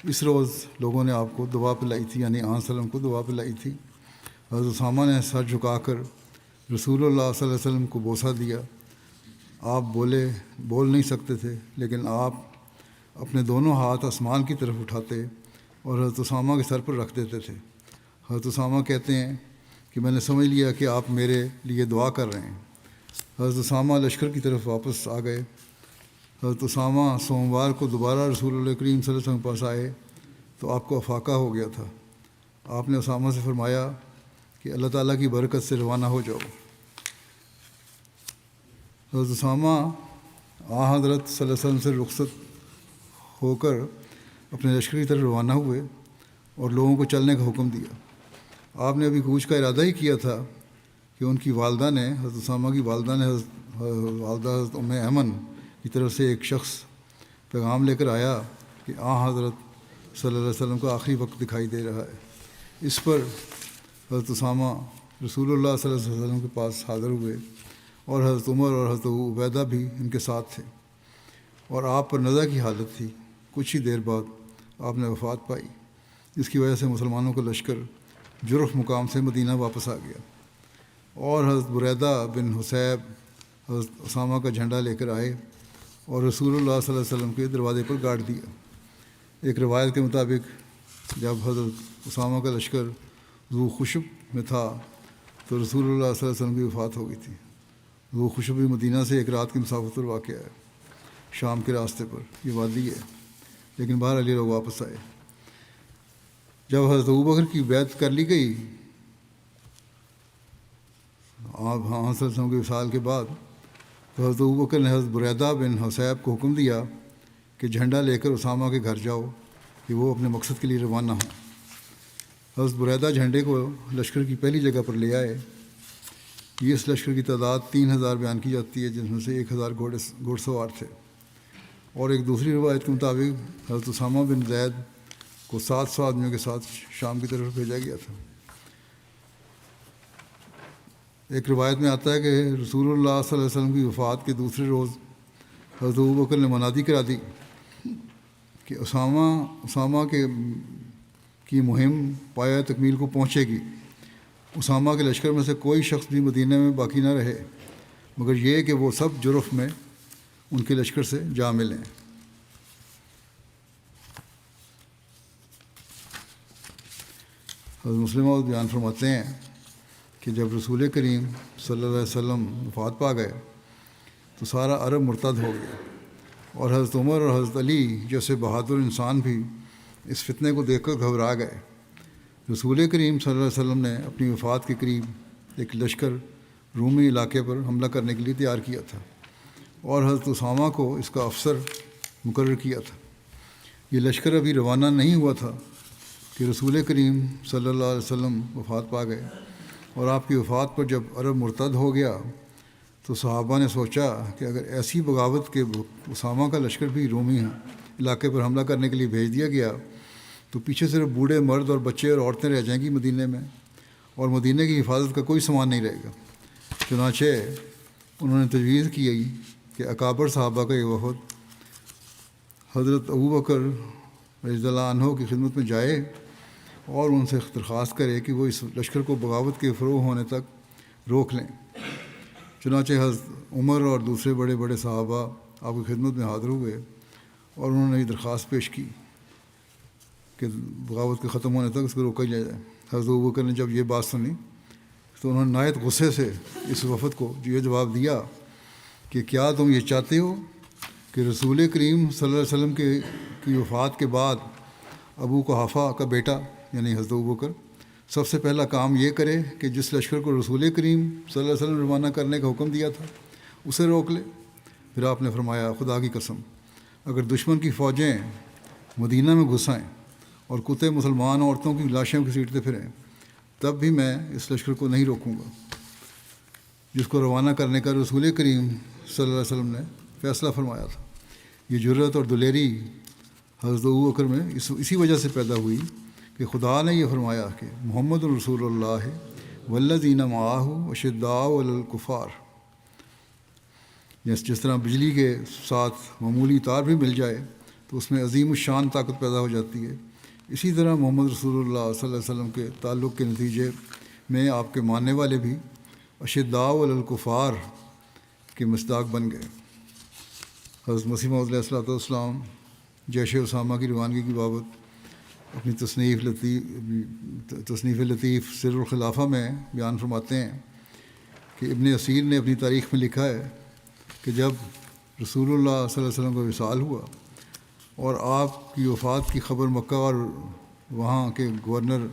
اس روز لوگوں نے آپ کو دعا پلائی تھی، یعنی آن وسلم کو دعا پلائی تھی۔ حضرت اسامہ نے سر جھکا کر رسول اللہ صلی اللہ علیہ وسلم کو بوسہ دیا۔ آپ بول نہیں سکتے تھے، لیکن آپ اپنے دونوں ہاتھ آسمان کی طرف اٹھاتے اور حضرت اسامہ کے سر پر رکھ دیتے تھے۔ حضرت اسامہ کہتے ہیں کہ میں نے سمجھ لیا کہ آپ میرے لیے دعا کر رہے ہیں۔ حضرت اسامہ لشکر کی طرف واپس آ گئے۔ حضرت اسامہ سوموار کو دوبارہ رسول اللہ کریم صلی اللہ علیہ وسلم کے پاس آئے تو آپ کو افاقہ ہو گیا تھا۔ آپ نے اسامہ سے فرمایا کہ اللہ تعالیٰ کی برکت سے روانہ ہو جاؤ۔ حضرت اسامہ حضرت صلی اللہ علیہ وسلم سے رخصت ہو کر اپنے لشکر کی طرف روانہ ہوئے اور لوگوں کو چلنے کا حکم دیا۔ آپ نے ابھی کوچ کا ارادہ ہی کیا تھا کہ ان کی والدہ نے، حضرت اسامہ کی والدہ نے حضرت ام ایمن کی طرف سے ایک شخص پیغام لے کر آیا کہ حضرت صلی اللہ علیہ وسلم کا آخری وقت دکھائی دے رہا ہے۔ اس پر حضرت اسامہ رسول اللہ صلی اللہ علیہ وسلم کے پاس حاضر ہوئے، اور حضرت عمر اور حضرت عبیدہ بھی ان کے ساتھ تھے، اور آپ پر نزع کی حالت تھی۔ کچھ ہی دیر بعد آپ نے وفات پائی، جس کی وجہ سے مسلمانوں کا لشکر جرف مقام سے مدینہ واپس آ گیا، اور حضرت بریدہ بن حصیب حضرت اسامہ کا جھنڈا لے کر آئے اور رسول اللہ صلی اللہ علیہ وسلم کے دروازے پر گاڑ دیا۔ ایک روایت کے مطابق جب حضرت اسامہ کا لشکر ذو خشب میں تھا تو رسول اللہ صلی اللہ علیہ وسلم کی وفات ہو گئی تھی۔ ذو خشب بھی مدینہ سے ایک رات کی مسافت پر واقع ہے، شام کے راستے پر، یہ وادی ہے، لیکن باہر علی لوگ واپس آئے۔ جب حضرت ابوبکر کی بیعت کر لی گئی آپ صلی اللہ علیہ وسلم کے وصال کے بعد، تو حضرت ابوبکر نے حضرت بریدہ بن حصیب کو حکم دیا کہ جھنڈا لے کر اسامہ کے گھر جاؤ کہ وہ اپنے مقصد کے لیے روانہ ہوں۔ حضرت بریدہ جھنڈے کو لشکر کی پہلی جگہ پر لے آئے۔ یہ اس لشکر کی تعداد 3000 بیان کی جاتی ہے، جن میں سے 1000 گھوڑ سوار تھے، اور ایک دوسری روایت کے مطابق حضرت اسامہ بن زید کو 700 آدمیوں کے ساتھ شام کی طرف بھیجا گیا تھا۔ ایک روایت میں آتا ہے کہ رسول اللہ صلی اللہ علیہ وسلم کی وفات کے دوسرے روز حضرت ابوبکر نے منادی کرا دی کہ اسامہ کی مہم پایہ تکمیل کو پہنچے گی۔ اسامہ کے لشکر میں سے کوئی شخص بھی مدینہ میں باقی نہ رہے مگر یہ کہ وہ سب جرف میں ان کے لشکر سے جا ملیں۔ حضرت مسلم بیان فرماتے ہیں کہ جب رسول کریم صلی اللہ علیہ وسلم وفات پا گئے تو سارا عرب مرتد ہو گیا، اور حضرت عمر اور حضرت علی جیسے بہادر انسان بھی اس فتنے کو دیکھ کر گھبرا گئے۔ رسول کریم صلی اللہ علیہ وسلم نے اپنی وفات کے قریب ایک لشکر رومی علاقے پر حملہ کرنے کے لیے تیار کیا تھا، اور حضرت اسامہ کو اس کا افسر مقرر کیا تھا۔ یہ لشکر ابھی روانہ نہیں ہوا تھا کہ رسول کریم صلی اللہ علیہ وسلم وفات پا گئے، اور آپ کی وفات پر جب عرب مرتد ہو گیا تو صحابہ نے سوچا کہ اگر ایسی بغاوت کے اسامہ کا لشکر بھی رومی علاقے پر حملہ کرنے کے لیے بھیج دیا گیا تو پیچھے صرف بوڑھے مرد اور بچے اور عورتیں رہ جائیں گی مدینے میں، اور مدینے کی حفاظت کا کوئی سامان نہیں رہے گا۔ چنانچہ انہوں نے تجویز کی کہ اکابر صحابہ کا یہ وفد حضرت ابوبکر رضی اللہ عنہ کی خدمت میں جائے اور ان سے درخواست کرے کہ وہ اس لشکر کو بغاوت کے فروغ ہونے تک روک لیں۔ چنانچہ حضرت عمر اور دوسرے بڑے بڑے صحابہ آپ کی خدمت میں حاضر ہوئے اور انہوں نے یہ درخواست پیش کی کہ بغاوت کے ختم ہونے تک اس کو روکا جائے۔ حضرت ابوبکر نے جب یہ بات سنی تو انہوں نے نہایت غصے سے اس وفد کو یہ جواب دیا کہ کیا تم یہ چاہتے ہو کہ رسول کریم صلی اللہ علیہ وسلم کی وفات کے بعد ابو قحافہ کا بیٹا یعنی حضرت ابوبکر سب سے پہلا کام یہ کرے کہ جس لشکر کو رسول کریم صلی اللہ علیہ وسلم نے روانہ کرنے کا حکم دیا تھا اسے روک لے؟ پھر آپ نے فرمایا خدا کی قسم اگر دشمن کی فوجیں مدینہ میں گھسائیں اور کتے مسلمان عورتوں کی لاشیں گھسیٹتے پھریں تب بھی میں اس لشکر کو نہیں روکوں گا جس کو روانہ کرنے کا رسول کریم صلی اللہ علیہ وسلم نے فیصلہ فرمایا تھا۔ یہ جرأت اور دلیری حضرت ابوبکر میں اسی وجہ سے پیدا ہوئی کہ خدا نے یہ فرمایا کہ محمد رسول اللہ والذین معہ اشداء علی الکفار، جس طرح بجلی کے ساتھ معمولی تار بھی مل جائے تو اس میں عظیم الشان طاقت پیدا ہو جاتی ہے، اسی طرح محمد رسول اللہ صلی اللہ علیہ وسلم کے تعلق کے نتیجے میں آپ کے ماننے والے بھی اشداء علی الکفار کے مصداق بن گئے۔ حضرت مسیح موعود علیہ السلام جیش اسامہ کی روانگی کی بابت اپنی تصنیف لطیف سر الخلافہ میں بیان فرماتے ہیں کہ ابن اسیر نے اپنی تاریخ میں لکھا ہے کہ جب رسول اللہ صلی اللہ علیہ وسلم کا وصال ہوا اور آپ کی وفات کی خبر مکہ اور وہاں کے گورنر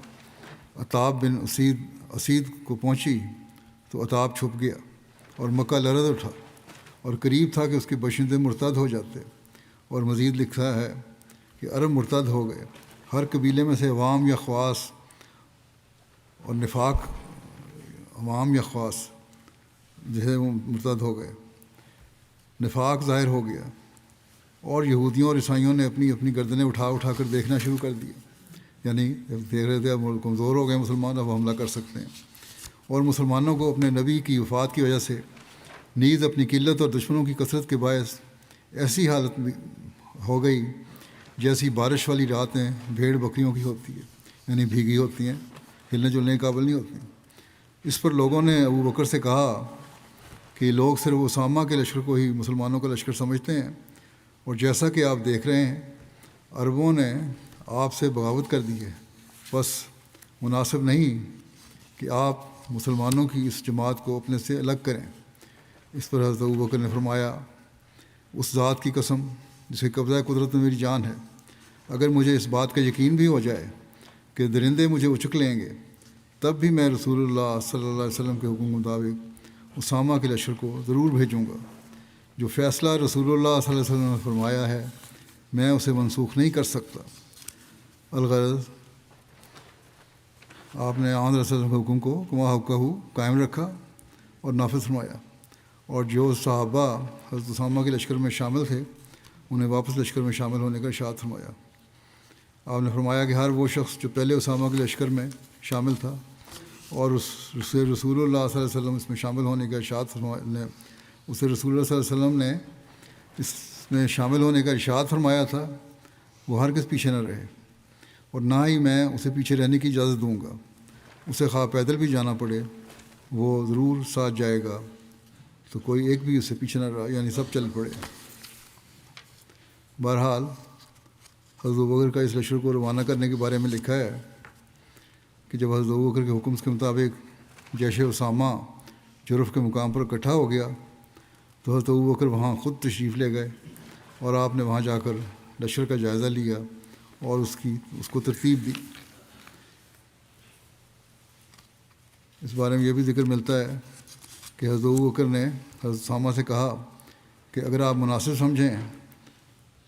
عتاب بن اسید کو پہنچی تو عتاب چھپ گیا اور مکہ لرز اٹھا اور قریب تھا کہ اس کے باشندے مرتد ہو جاتے، اور مزید لکھا ہے کہ عرب مرتد ہو گئے، ہر قبیلے میں سے عوام یا خواص اور نفاق عوام یا خواص جو ہے وہ مرتد ہو گئے، نفاق ظاہر ہو گیا، اور یہودیوں اور عیسائیوں نے اپنی گردنیں اٹھا کر دیکھنا شروع کر دیا، یعنی دیکھ رہے تھے اب کمزور ہو گئے مسلمان، اب حملہ کر سکتے ہیں، اور مسلمانوں کو اپنے نبی کی وفات کی وجہ سے نیز اپنی قلت اور دشمنوں کی کثرت کے باعث ایسی حالت ہو گئی جیسی بارش والی راتیں بھیڑ بکریوں کی ہوتی ہے، یعنی بھیگی ہوتی ہیں، ہلنے جلنے کے قابل نہیں ہوتی ہیں۔ اس پر لوگوں نے ابوبکر سے کہا کہ لوگ صرف اسامہ کے لشکر کو ہی مسلمانوں کا لشکر سمجھتے ہیں، اور جیسا کہ آپ دیکھ رہے ہیں عربوں نے آپ سے بغاوت کر دی ہے، بس مناسب نہیں کہ آپ مسلمانوں کی اس جماعت کو اپنے سے الگ کریں۔ اس پر حضرت ابوبکر نے فرمایا، اس ذات کی قسم جس کے قبضہ قدرت میں میری جان ہے، اگر مجھے اس بات کا یقین بھی ہو جائے کہ درندے مجھے اچک لیں گے، تب بھی میں رسول اللہ صلی اللہ علیہ وسلم کے حکم کے مطابق اسامہ کے لشکر کو ضرور بھیجوں گا۔ جو فیصلہ رسول اللہ صلی اللہ علیہ وسلم نے فرمایا ہے میں اسے منسوخ نہیں کر سکتا۔ الغرض آپ نے آن رسول اللہ کے حکم کو کما حقہ قائم رکھا اور نافذ فرمایا، اور جو صحابہ حضرت اسامہ کے لشکر میں شامل تھے انہیں واپس لشکر میں شامل ہونے کا ارشاد فرمایا۔ آپ نے فرمایا کہ ہر وہ شخص جو پہلے اسامہ کے لشکر میں شامل تھا اور اسے رسول اللہ صلی اللہ علیہ وسلم اس میں شامل ہونے کا ارشاد فرمایا، اسے رسول اللہ صلی اللہ علیہ وسلم نے اس میں شامل ہونے کا ارشاد فرمایا تھا، وہ ہرگز پیچھے نہ رہے، اور نہ ہی میں اسے پیچھے رہنے کی اجازت دوں گا۔ اسے خواہ پیدل بھی جانا پڑے وہ ضرور ساتھ جائے گا، تو کوئی ایک بھی اس سے پیچھے نہ رہا، یعنی سب چل پڑے۔ بہرحال حضرت ابوبکر کا اس لشکر کو روانہ کرنے کے بارے میں لکھا ہے کہ جب حضرت ابوبکر کے حکم کے مطابق جیش اسامہ جرف کے مقام پر اکٹھا ہو گیا تو حضرت ابوبکر وہاں خود تشریف لے گئے، اور آپ نے وہاں جا کر لشکر کا جائزہ لیا اور اس کو ترتیب دی۔ اس بارے میں یہ بھی ذکر ملتا ہے کہ حضرت ابوبکر نے حضرت اسامہ سے کہا کہ اگر آپ مناسب سمجھیں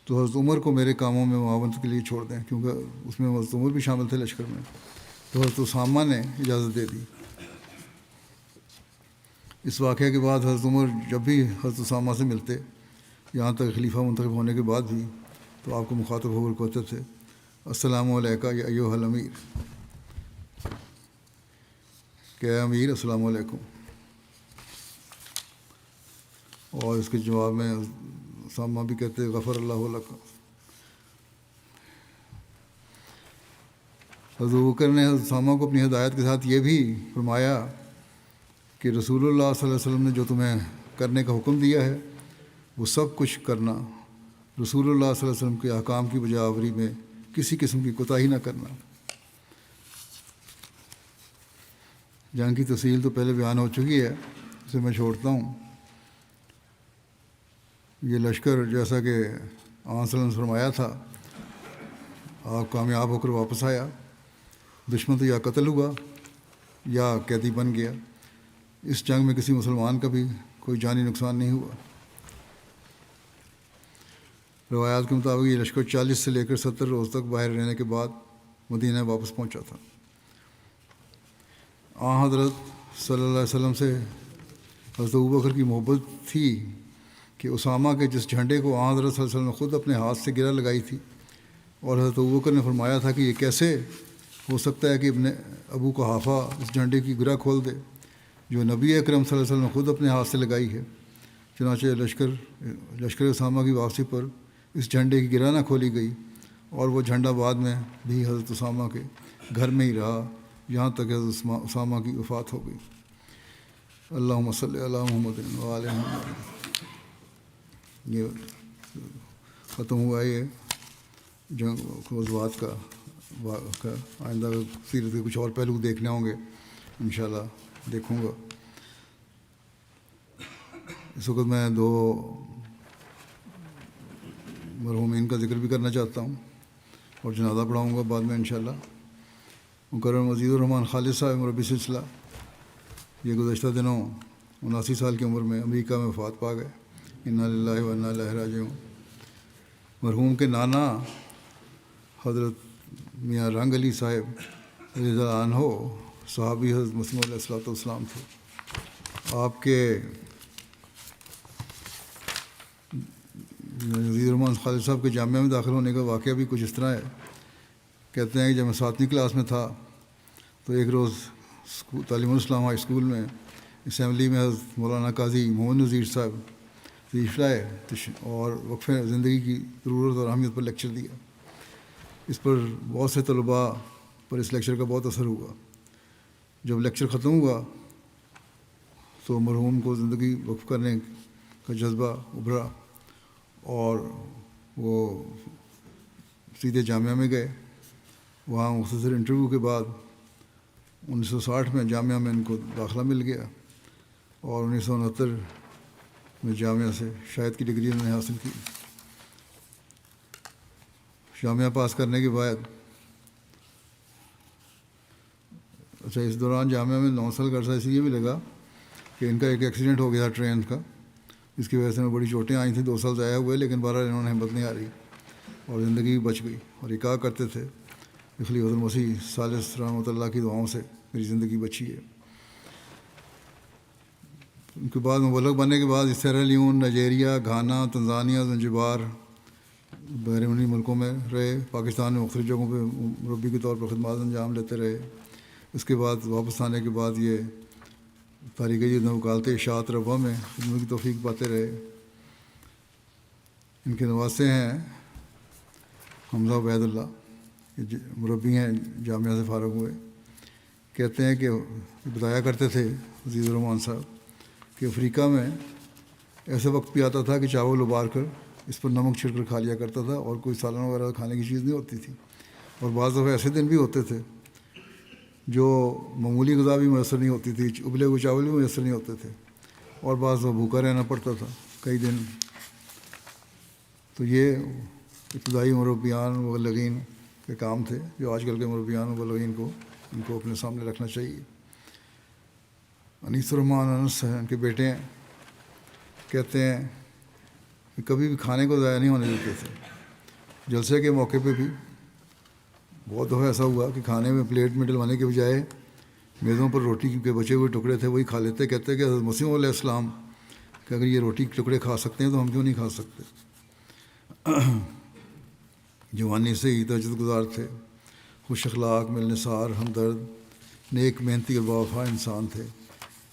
تو حضرت عمر کو میرے کاموں میں معاونت کے لیے چھوڑ دیں، کیونکہ اس میں حضرت عمر بھی شامل تھے لشکر میں۔ تو حضرت اسامہ نے اجازت دے دی۔ اس واقعے کے بعد حضرت عمر جب بھی حضرت اسامہ سے ملتے، یہاں تک خلیفہ منتخب ہونے کے بعد بھی، تو آپ کو مخاطب ہو کر کہتے تھے، السلام علیکہ یا ایھا الامیر، کہ اے امیر السلام علیکم۔ اور اس کے جواب میں اسامہ بھی کہتے غفر اللہ لک۔ حضرت ابوبکر نے حضرت اسامہ کو اپنی ہدایت کے ساتھ یہ بھی فرمایا کہ رسول اللہ صلی اللہ علیہ وسلم نے جو تمہیں کرنے کا حکم دیا ہے وہ سب کچھ کرنا، رسول اللہ صلی اللہ علیہ وسلم کے احکام کی بجا آوری میں کسی قسم کی کوتاہی نہ کرنا۔ جنگ کی تفصیل تو پہلے بیان ہو چکی ہے، اسے میں چھوڑتا ہوں۔ یہ لشکر جیسا کہ آن صلی اللہ علیہ وسلم نے فرمایا تھا، آپ کامیاب ہو کر واپس آیا۔ دشمن تو یا قتل ہوا یا قیدی بن گیا۔ اس جنگ میں کسی مسلمان کا بھی کوئی جانی نقصان نہیں ہوا۔ روایات کے مطابق یہ لشکر 40 سے لے کر 70 روز تک باہر رہنے کے بعد مدینہ واپس پہنچا تھا۔ حضرت صلی اللہ علیہ وسلم سے حضرت ابوبکر کی محبت تھی کہ اسامہ کے جس جھنڈے کو حضرت صلی اللہ علیہ وسلم نے خود اپنے ہاتھ سے گرہ لگائی تھی، اور حضرت ابوبکر نے فرمایا تھا کہ یہ کیسے ہو سکتا ہے کہ ابن ابو قحافہ اس جھنڈے کی گرہ کھول دے جو نبی اکرم صلی اللہ علیہ وسلم نے خود اپنے ہاتھ سے لگائی ہے۔ چنانچہ لشکر اسامہ کی واپسی پر اس جھنڈے کی گرہ نہ کھولی گئی، اور وہ جھنڈا بعد میں بھی حضرت اسامہ کے گھر میں ہی رہا یہاں تک حضرت اسامہ کی وفات ہو گئی۔ اللہم صلی علی محمد و آل محمد۔ یہ ختم ہوا یہ جنگ غزوات کا واقعہ۔ آئندہ سیرت کے کچھ اور پہلو دیکھنے ہوں گے انشاءاللہ، دیکھوں گا۔ اس وقت میں 2 مرحومین کا ذکر بھی کرنا چاہتا ہوں اور جنازہ پڑھاؤں گا بعد میں انشاءاللہ۔ مکرم عزیز الرحمٰن خالد صاحب مربی سلسلہ، یہ گزشتہ دنوں 79 سال کی عمر میں امریکہ میں وفات پا گئے۔ انا للہ و انا الیہ راجعون۔ مرحوم کے نانا حضرت میاں رنگ علی صاحب رضی اللہ عنہ صحابی حضرت مسیح علیہ الصلوۃ والسلام تھے۔ آپ کے عزیز الرحمٰن خالد صاحب کے جامعہ میں داخل ہونے کا واقعہ بھی کچھ اس طرح ہے۔ کہتے ہیں کہ جب میں 7ویں کلاس میں تھا تو ایک روز تعلیم الاسلام ہائی اسکول میں اسمبلی میں حضرت مولانا قاضی محمد نذیر صاحب تشریف لائے اور وقف زندگی کی ضرورت اور اہمیت پر لیکچر دیا۔ اس پر بہت سے طلباء پر اس لیکچر کا بہت اثر ہوا۔ جب لیکچر ختم ہوا تو مرحوم کو زندگی وقف کرنے کا جذبہ ابھرا اور وہ سیدھے جامعہ میں گئے۔ وہاں مختصر انٹرویو کے بعد 1960 میں جامعہ میں ان کو داخلہ مل گیا اور 1969 میں جامعہ سے شاید کی ڈگری انہوں نے حاصل کی۔ جامعہ پاس کرنے کے بعد اس دوران جامعہ میں 9 سال کا عرصہ اس لیے بھی لگا کہ ان کا ایک ایکسیڈنٹ ہو گیا تھا ٹرین کا، جس کی وجہ سے بڑی چوٹیں آئی تھیں، 2 سال ضائع ہوئے، لیکن بہرحال انہوں نے ہمت نہیں ہاری اور زندگی بچ گئی۔ اور یہ کہا کرتے تھے اس لیے حضرت مسیح ثالث رحمۃ اللہ کی دعاؤں سے میری زندگی بچی ہے۔ ان کے بعد مبلغ بننے کے بعد Sierra Leone, Nigeria, Ghana, Tanzania, Zanzibar, بیرونی ملکوں میں رہے۔ پاکستان میں مختلف جگہوں پہ مربی کے طور پر خدمات انجام لیتے رہے۔ اس کے بعد واپس آنے کے بعد یہ تاریخ جدید میں وکالت اشاعت ربا میں خدمت کی توفیق پاتے رہے۔ ان کے نواسے ہیں حمزہ عبید اللہ، یہ مربی ہیں، جامعہ سے فارغ ہوئے۔ کہتے ہیں کہ بتایا کرتے تھے عزیز الرحمان صاحب کہ افریقہ میں ایسے وقت بھی آتا تھا کہ چاول ابال کر اس پر نمک چھڑک کر کھا لیا کرتا تھا اور کوئی سالن وغیرہ کھانے کی چیز نہیں ہوتی تھی، اور بعض دفعہ ایسے دن بھی ہوتے تھے جو معمولی غذا بھی میسر نہیں ہوتی تھی، ابلے ہوئے چاول بھی میسر نہیں ہوتے تھے، اور بعض دفعہ بھوکا رہنا پڑتا تھا کئی دن۔ تو یہ ابتدائی مربیان مبلغین کے کام تھے جو آج کل کے مربیان مبلغین کو ان کو اپنے سامنے رکھنا چاہیے۔ انیس الرحمان انس ہیں، ان کے بیٹے ہیں، کہتے ہیں کہ کبھی بھی کھانے کو ضائع نہیں ہونے دیتے تھے۔ جلسے کے موقع پہ بھی بہت دفعہ ایسا ہوا کہ کھانے میں پلیٹ میں ڈلوانے کے بجائے میزوں پر روٹی کے بچے ہوئے ٹکڑے تھے وہی کھا لیتے۔ کہتے کہ حضرت مسیح علیہ السلام کہ اگر یہ روٹی کے ٹکڑے کھا سکتے ہیں تو ہم کیوں نہیں کھا سکتے۔ جوانی سے ہی تہجد گزار تھے، خوش اخلاق، ملنسار، ہمدرد، نیک، محنتی اور باوفا انسان تھے۔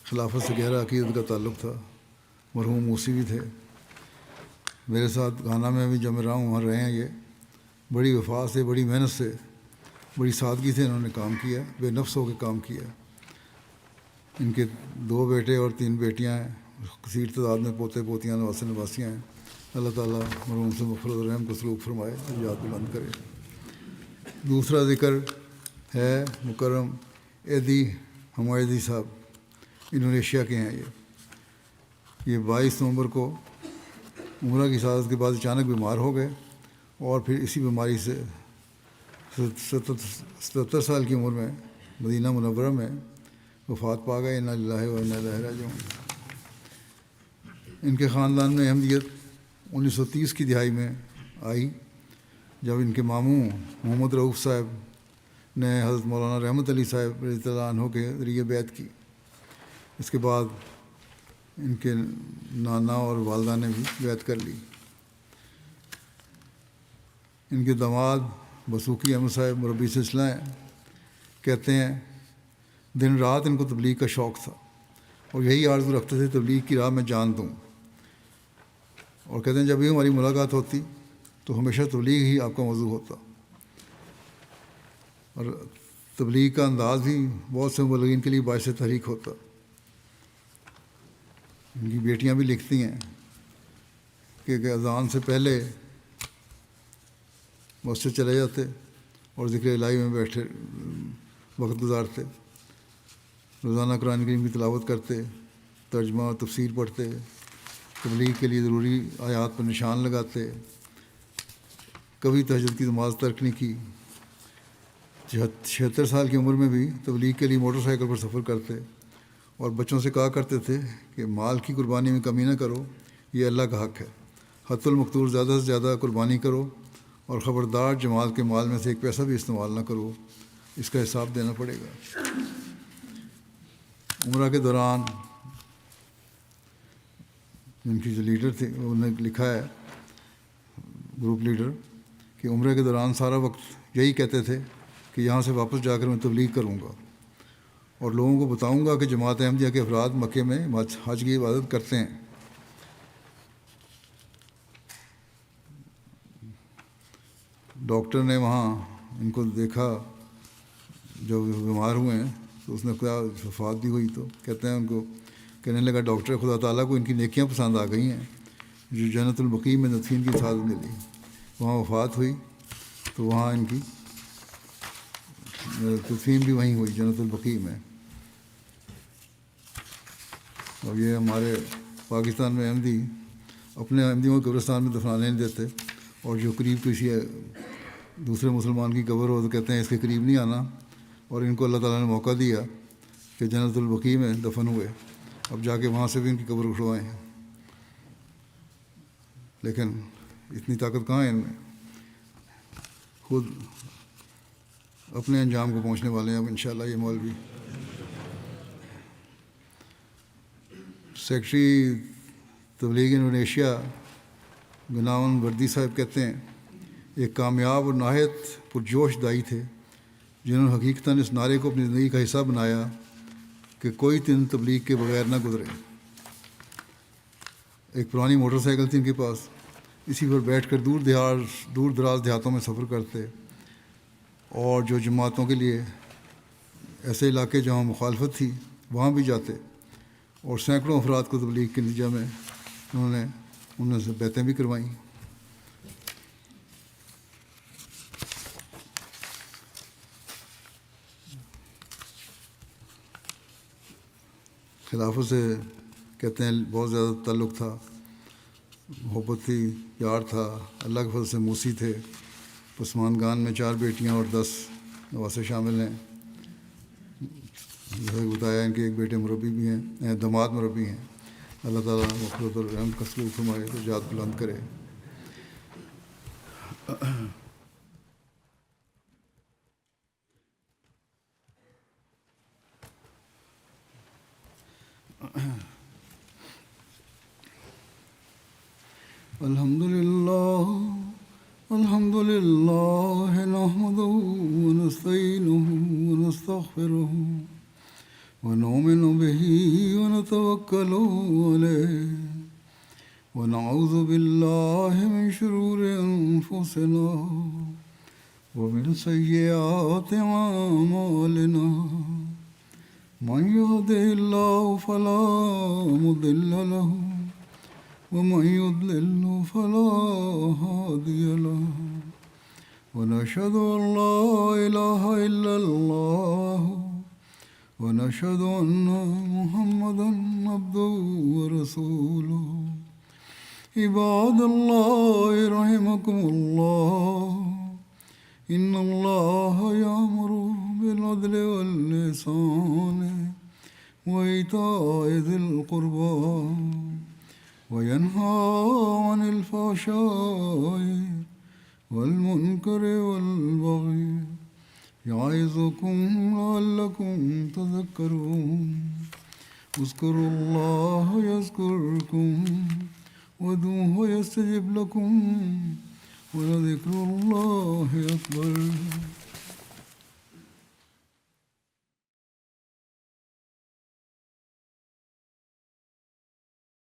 خلافت سے گہرا عقیدت کا تعلق تھا۔ مرحوم موسی بھی تھے، میرے ساتھ گانا میں بھی جب میں رہا ہوں وہاں رہے ہیں۔ یہ بڑی وفا سے، بڑی محنت سے، بڑی سادگی سے انہوں نے کام کیا، بے نفس ہو کے کام کیا۔ ان کے 2 بیٹے اور 3 بیٹیاں ہیں، کثیر تعداد میں پوتے پوتیاں، نواسے نواسیاں ہیں۔ اللہ تعالیٰ مرحوم سے مغفرت و رحم کو سلوک فرمائے، یاد بلند کرے۔ دوسرا ذکر ہے مکرم ایدی حمایدی صاحب، انڈونیشیا کے ہیں۔ یہ 22 نومبر کو عمرہ کی سعادت کے بعد اچانک بیمار ہو گئے اور پھر اسی بیماری سے 77 سال کی عمر میں مدینہ منورہ میں وفات پا گئے۔ انا للہ و انا الیہ راجعون۔ ان کے خاندان میں احمدیت 1930 کی دہائی میں آئی، جب ان کے ماموں محمد رؤوف صاحب نے حضرت مولانا رحمت علی صاحب رضی اللہ عنہ کے ذریعے بیعت کی۔ اس کے بعد ان کے نانا اور والدہ نے بھی بیعت کر لی۔ ان کے داماد بسوکی احمد صاحب مربی سلسلہ ہیں، کہتے ہیں دن رات ان کو تبلیغ کا شوق تھا اور یہی آرزو رکھتے تھے تبلیغ کی راہ میں جان دوں، اور کہتے ہیں جب بھی ہماری ملاقات ہوتی تو ہمیشہ تبلیغ ہی آپ کا موضوع ہوتا، اور تبلیغ کا انداز بھی بہت سے مبلغین کے لیے باعث تحریک ہوتا۔ ان کی بیٹیاں بھی لکھتی ہیں کہ اذان سے پہلے مسجد چلے جاتے اور ذکر الہی میں بیٹھے وقت گزارتے، روزانہ قرآن کریم کی تلاوت کرتے، ترجمہ اور تفسیر پڑھتے، تبلیغ کے لیے ضروری آیات پر نشان لگاتے، کبھی تہجد کی نماز ترک نہیں کی۔ 76 سال کی عمر میں بھی تبلیغ کے لیے موٹر سائیکل پر سفر کرتے اور بچوں سے کہا کرتے تھے کہ مال کی قربانی میں کمی نہ کرو، یہ اللہ کا حق ہے، حت المقتور زیادہ سے زیادہ قربانی کرو، اور خبردار جماعت کے مال میں سے 1 پیسہ بھی استعمال نہ کرو، اس کا حساب دینا پڑے گا۔ عمرہ کے دوران ان کی جو لیڈر تھے انہوں نے لکھا ہے، گروپ لیڈر، کہ عمرے کے دوران سارا وقت یہی کہتے تھے کہ یہاں سے واپس جا کر میں تبلیغ کروں گا اور لوگوں کو بتاؤں گا کہ جماعت احمدیہ کے افراد مکے میں حج کی عبادت کرتے ہیں۔ ڈاکٹر نے وہاں ان کو دیکھا جو بیمار ہوئے ہیں تو اس نے خدا وفات بھی ہوئی، تو کہتے ہیں ان کو کہنے لگا ڈاکٹر خدا تعالیٰ کو ان کی نیکیاں پسند آ گئی ہیں جو جنت البقیع میں ندفین کی سعادت ملی، وہاں وفات ہوئی تو وہاں ان کی تدفین بھی وہیں ہوئی جنت البقیع میں. اور یہ ہمارے پاکستان میں احمدی اپنے احمدیوں کو قبرستان میں دفنانے نہیں دیتے، اور جو قریب کسی دوسرے مسلمان کی قبر ہو تو کہتے ہیں اس کے قریب نہیں آنا. اور ان کو اللہ تعالیٰ نے موقع دیا کہ جنت البقیع میں دفن ہوئے، اب جا کے وہاں سے بھی ان کی قبر اٹھوائیں. لیکن اتنی طاقت کہاں ہے ان میں، خود اپنے انجام کو پہنچنے والے ہیں. اب انشاءاللہ یہ مولوی سیکرٹری تبلیغ انڈونیشیا گناون وردی صاحب کہتے ہیں ایک کامیاب اور نہایت پرجوش دائی تھے جنہوں نے حقیقتاً اس نعرے کو اپنی زندگی کا حصہ بنایا کہ کوئی دن تبلیغ کے بغیر نہ گزرے. ایک پرانی موٹر سائیکل تھی ان کے پاس، اسی پر بیٹھ کر دور دراز دیہاتوں میں سفر کرتے، اور جو جماعتوں کے لیے ایسے علاقے جہاں مخالفت تھی وہاں بھی جاتے، اور سینکڑوں افراد کو تبلیغ کے نتیجہ میں انہوں نے بیعتیں بھی کروائیں. خلافت سے کہتے ہیں بہت زیادہ تعلق تھا، محبت تھی، پیار تھا. اللہ کے فضل سے موسی تھے. پسماندگان میں 4 بیٹیاں اور 10 نواسے شامل ہیں. جیسے بتایا ان کے ایک بیٹے مربی بھی ہیں، داماد مربی ہیں. اللہ تعالیٰ مغفرت اور رحم کا سلوک فرمائے، درجات بلند کرے. الحمد لله نحمده ونستعينه ونستغفره ونؤمن به ونتوكل عليه ونعوذ بالله من شرور أنفسنا ومن سيئات أعمالنا. من يهده الله فلا مضل له ومن يضلل فلا هادي له. ونشهد أن لا إله إلا الله ونشهد أن محمدا عبده ورسوله. عباد الله رحمكم الله، إن الله يأمر بالعدل والإحسان وإيتاء ذي القربى وينهى عن الفحشاء والمنكر والبغي يعظكم لعلكم تذكرون. اذكروا الله يذكركم وادعوه يستجب لكم ولذكر الله أكبر.